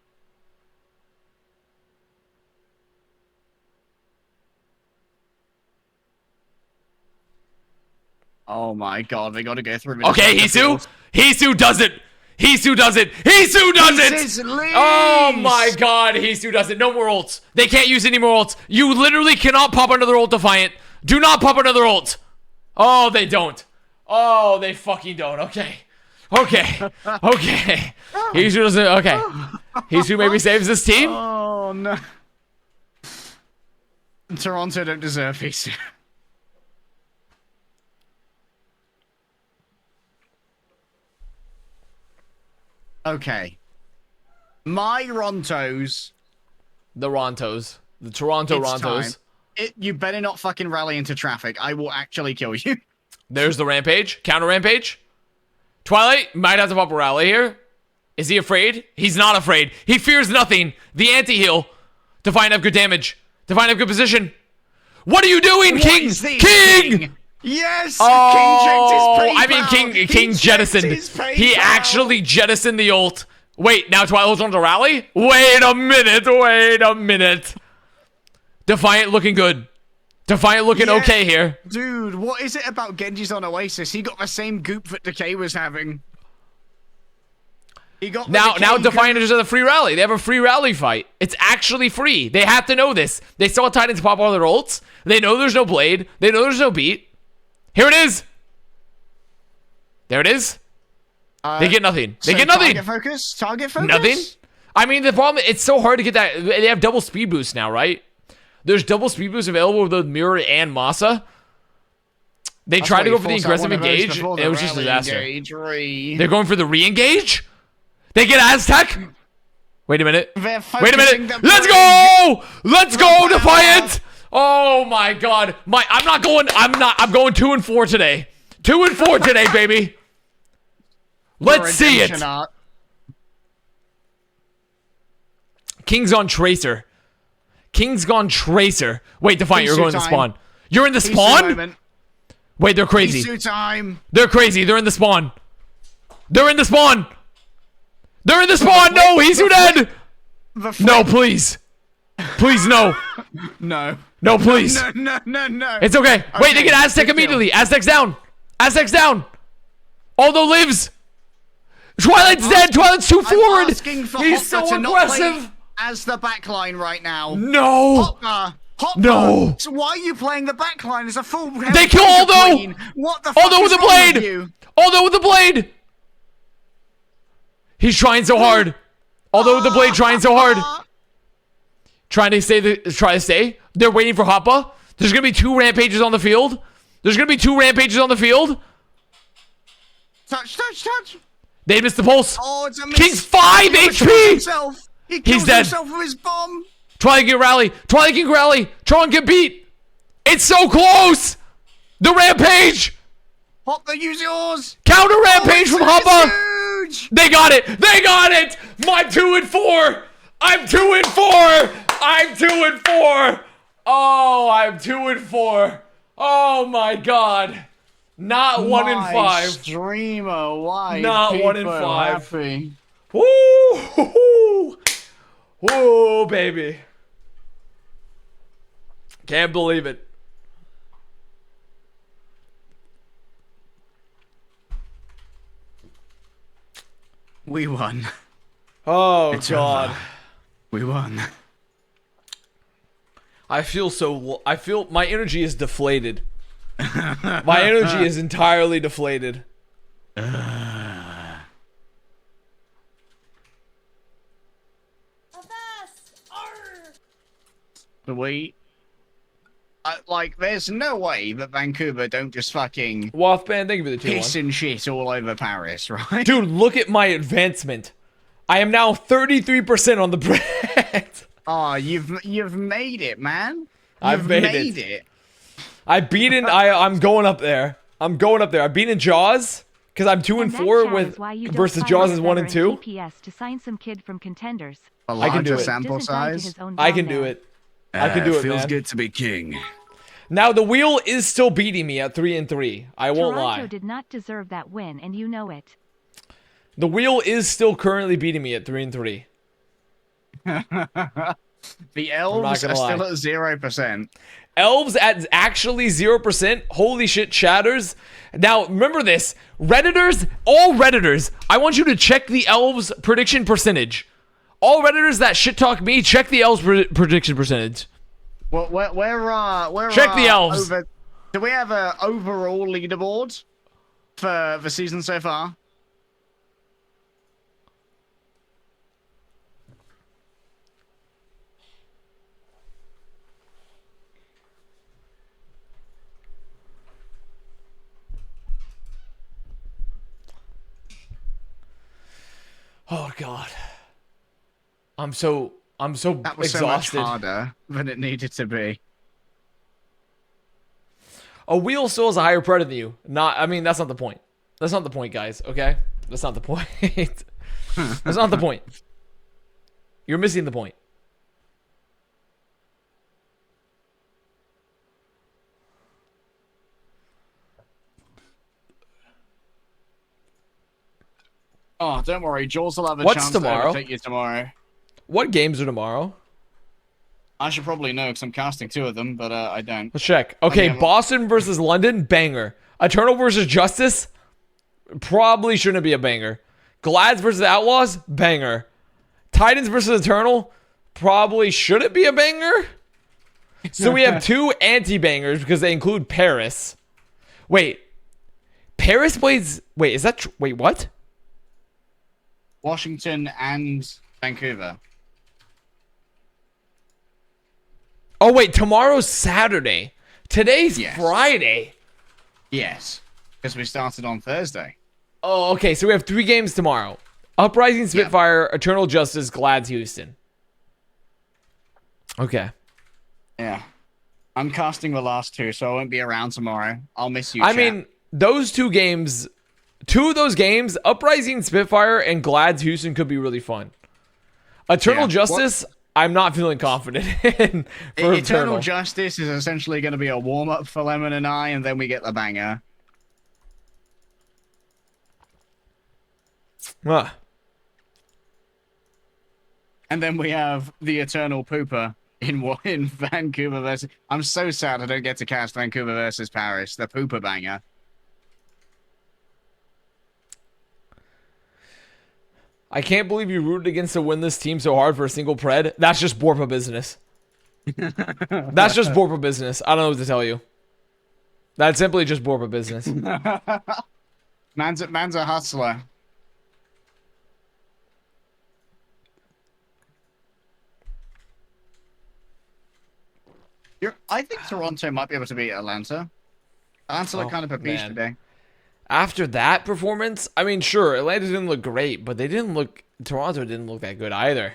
Oh my god, they gotta go through. Okay, Hisu! Hisu does it! Hisu does it! Hisu does it! Oh my god, Hisu does it. No more ults. They can't use any more ults. You literally cannot pop another ult, Defiant. Do not pop another ult. Oh, they don't. Oh, they fucking don't. Okay. Okay. Okay. Hisu doesn't. Okay. Hisu maybe saves this team. Oh no. Toronto don't deserve Hisu. Okay. My Rontos. The Rontos. The Toronto It's Rontos. You better not fucking rally into traffic. I will actually kill you. There's the rampage. Counter rampage. Twilight might have to pop a rally here. Is he afraid? He's not afraid. He fears nothing. The anti-heal. Defiant have good damage. Defiant have good position. What are you doing, King? King! Yes! Oh, King checked his PayPal. King jettisoned. He actually jettisoned the ult. Wait, now Twilight holds on to rally? Wait a minute. Defiant looking good. Defiant looking okay here. Dude, what is it about Genji's on Oasis? He got the same goop that Decay was having. He got Now Defiant is a free rally. They have a free rally fight. It's actually free. They have to know this. They saw Titans pop all their ults. They know there's no blade. They know there's no beat. Here it is. There it is. They get nothing. They get nothing. Target focus? Nothing. I mean, the problem, it's so hard to get that. They have double speed boost now, right? There's double speed boost available with the Mirror and Masa. They tried to go for the aggressive engage. And it was just a disaster. They're going for the re-engage? They get Aztec? Wait a minute. Let's go! Let's go, Defiant! Oh my god. I'm going 2 and 4 today. 2 and 4 today, baby. Let's see it. King's on Tracer. King's gone Tracer. Wait, Defiant, you're going to spawn. You're in the spawn? Wait, they're crazy. They're crazy. They're in the spawn. They're in the spawn. They're in the spawn. No, he's dead. No, please. Please, no. No. No, please. No. It's okay. Wait, they get Aztec immediately. Aztec's down. Aztec's down. Although lives. Twilight's dead. Twilight's too forward. He's so aggressive. As the backline right now. No. Hopper. No. So why are you playing the backline as a full? They kill Aldo. What the fuck? Aldo with the blade. Aldo with the blade. He's trying so hard. Aldo with the blade trying so hard. Trying to stay. They're waiting for Hoppa. There's gonna be 2 rampages on the field. Touch. They missed the pulse. Oh, it's a miss. King's 5 HP. He's dead. Himself with his bomb. Twilight can rally. Tron can beat. It's so close. The rampage. Hoppa, use yours. Counter rampage from Hoppa. Huge. They got it. I'm 2 and 4. I'm 2 and 4. Oh, I'm 2 and 4. Oh my god. Not 1 and 5. Streamer, why? Not 1 and 5. Happy? Woo! Woo, baby. Can't believe it. We won. Oh, God. We won. I feel my energy is deflated. My energy is entirely deflated. There's no way that Vancouver don't just fucking Wolfman, thank you for the piss and shit all over Paris, right? Dude, look at my advancement. I am now 33% on the bread. Oh, you've made it, man. I've made it. I'm going up there. I've beaten Jaws because I'm 2 and 4 with versus Jaws is 1 and 2. To sign some kid from Contenders. A I can do larger it. sample size. I can do it. I can do it, feels man. good to be king. Now the wheel is still beating me at 3 and 3. I won't Toronto lie. did not deserve that win, and you know it. The wheel is still currently beating me at 3 and 3. The elves are still at 0%. Elves at actually 0%. Holy shit, chatters. Now, remember this. Redditors, all Redditors, I want you to check the elves prediction percentage. All Redditors that shit talk me, check the elves prediction percentage. Well, we're check the elves. Do we have an overall leaderboard for the season so far? Oh god. I'm so that was exhausted. So much harder than it needed to be. A wheel still has a higher predator than you. I mean, that's not the point. That's not the point, guys. Okay, that's not the point. That's not the point. You're missing the point. Oh, don't worry. Jules will have a What's chance tomorrow? to overtake you tomorrow. What games are tomorrow? I should probably know because I'm casting 2 of them, but I don't. Let's check. Okay, Okay, well- Boston versus London, banger. Eternal versus Justice, probably shouldn't be a banger. Glads versus Outlaws, banger. Titans versus Eternal, probably shouldn't be a banger. So we have 2 anti-bangers because they include Paris. Wait, Paris plays. Wait, is that? Wait, what? Washington and Vancouver. Oh wait, tomorrow's Saturday. Today's Yes. Friday. Yes, because we started on Thursday. Oh, okay. So we have 3 games tomorrow. Uprising Spitfire, Eternal Justice, Glads Houston. Okay. Yeah. I'm casting the last 2, so I won't be around tomorrow. I'll miss you, I chat. mean, those 2 games, 2 of those games, Uprising Spitfire and Glads Houston could be really fun. Eternal Yeah. Justice, I'm not feeling confident in for Eternal Justice is essentially going to be a warm-up for Lemon and I, and then we get the banger. Ah. And then we have the Eternal Pooper in Vancouver versus... I'm so sad I don't get to cast Vancouver versus Paris, the Pooper banger. I can't believe you rooted against a winless team so hard for a single pred. That's just Borpa business. That's just Borpa business. I don't know what to tell you. That's simply just Borpa business. Man's a hustler. I think Toronto might be able to beat Atlanta. Atlanta look kind of a beast man. today. After that performance, I mean, sure, Atlanta didn't look great, but they didn't look. Toronto didn't look that good either.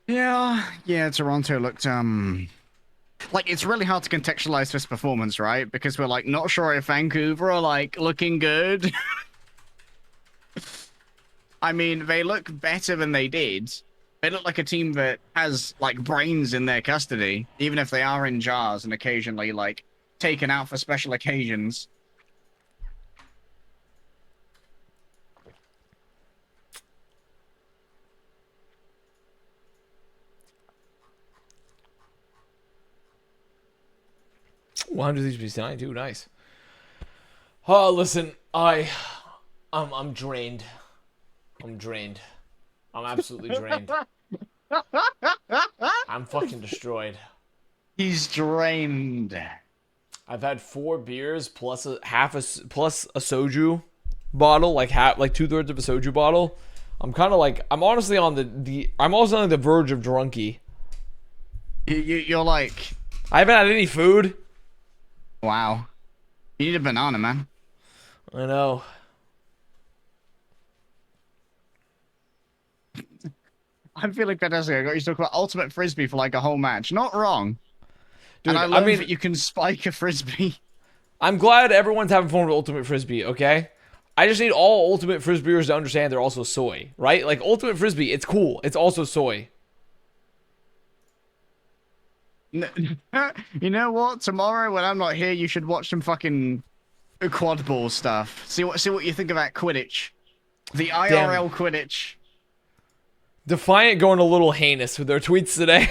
Yeah, Toronto looked like it's really hard to contextualize this performance, right? Because we're like not sure if Vancouver are like looking good. I mean, they look better than they did. They look like a team that has like brains in their custody, even if they are in jars and occasionally like taken out for special occasions. One hundred HPC9 too, nice. Oh, listen, I'm drained. I'm drained. I'm absolutely drained. I'm fucking destroyed. He's drained. I've had 4 beers plus a soju bottle, like 2/3 of a soju bottle. I'm kind of like, I'm honestly on I'm also on the verge of drunky. You're like, I haven't had any food. wow. You need a banana, man. I know. I'm feeling fantastic. I got you to talk about ultimate frisbee for like a whole match. Not wrong. Dude, and I love mean, that you can spike a frisbee. I'm glad everyone's having fun with Ultimate Frisbee, okay? I just need all Ultimate Frisbeers to understand they're also soy, right? Like, Ultimate Frisbee, it's cool. It's also soy. You know what? Tomorrow when I'm not here, you should watch some fucking quad ball stuff. See what you think about Quidditch. The IRL Quidditch. Defiant going a little heinous with their tweets today.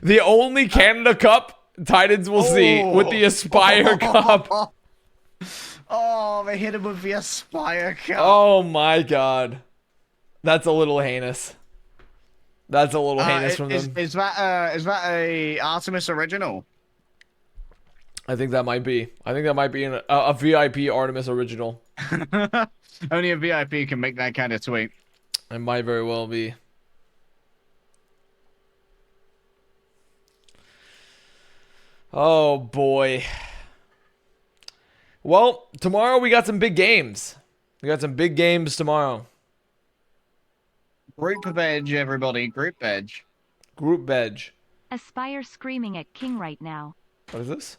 The only Canada Cup Titans will see with the Aspire Cup. Oh, they hit him with the Aspire Cup. Oh my god. That's a little heinous. That's a little heinous from them. Is that a Artemis original? I think that might be. I think that might be a VIP Artemis original. Only a VIP can make that kind of tweet. It might very well be. Oh boy. Well, tomorrow we got some big games. We got some big games tomorrow. Group veg, everybody. Group veg. Group veg. Aspire screaming at King right now. What is this?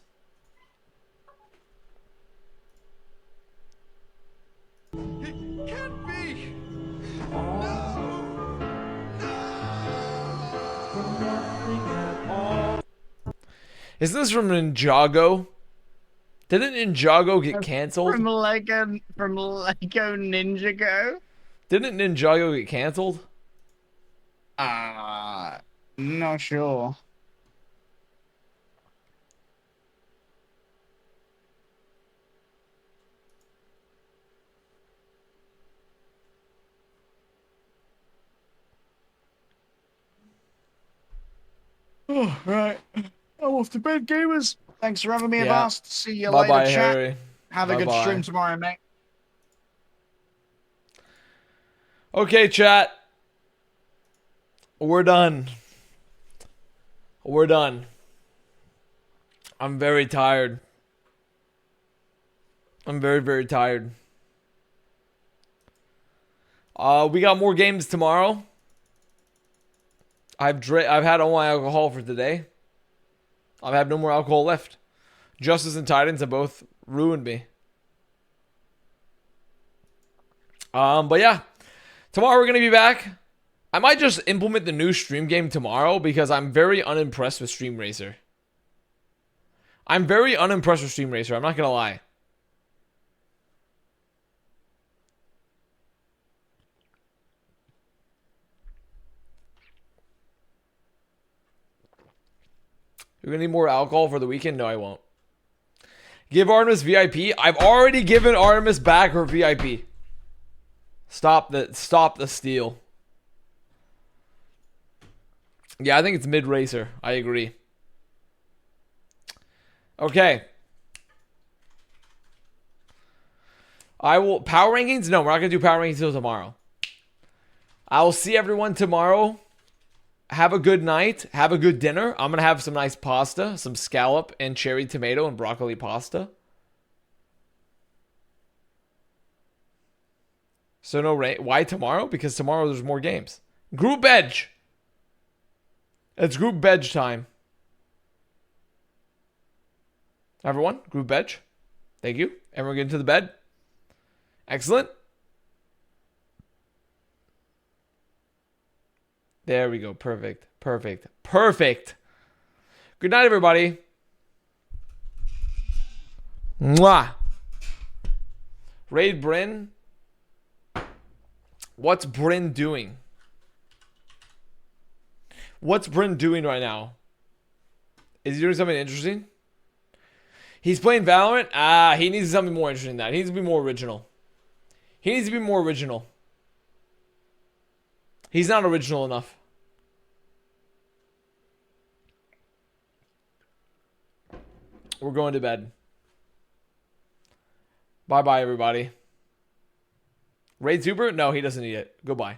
It can't be! Is this from Ninjago? Didn't Ninjago get canceled? From Lego Ninja Go? Didn't Ninjago get canceled? Not sure. Oh, right. I'm off to bed, gamers. Thanks for having me, Yeah. Avast. See you Bye later, bye, chat. Harry. Have a good Bye-bye. stream tomorrow, mate. Okay, chat. We're done. We're done. I'm very tired. I'm very, very tired. We got more games tomorrow. I've had all my alcohol for today. I've had no more alcohol left. Justice and Titans have both ruined me. But yeah. Tomorrow we're going to be back. I might just implement the new stream game tomorrow because I'm very unimpressed with Stream Racer. I'm very unimpressed with Stream Racer. I'm not going to lie. You're going to need more alcohol for the weekend? No, I won't. Give Artemis VIP. I've already given Artemis back her VIP. Stop the steal. Yeah, I think it's mid-racer. I agree. Okay. I will... Power rankings? No, we're not going to do power rankings until tomorrow. I will see everyone tomorrow. Have a good night. Have a good dinner. I'm going to have some nice pasta. Some scallop and cherry tomato and broccoli pasta. So no rain. Why tomorrow? Because tomorrow there's more games. Group Edge. It's Group Edge time. Everyone, Group Edge. Thank you. Everyone get into the bed. Excellent. There we go. Perfect. Perfect. Perfect. Good night, everybody. Mwah. Raid Bryn. What's Bryn doing? What's Bryn doing right now? Is he doing something interesting? He's playing Valorant? He needs something more interesting than that. He needs to be more original. He needs to be more original. He's not original enough. We're going to bed. Bye-bye, everybody. Raid Super? No, he doesn't need it. Goodbye.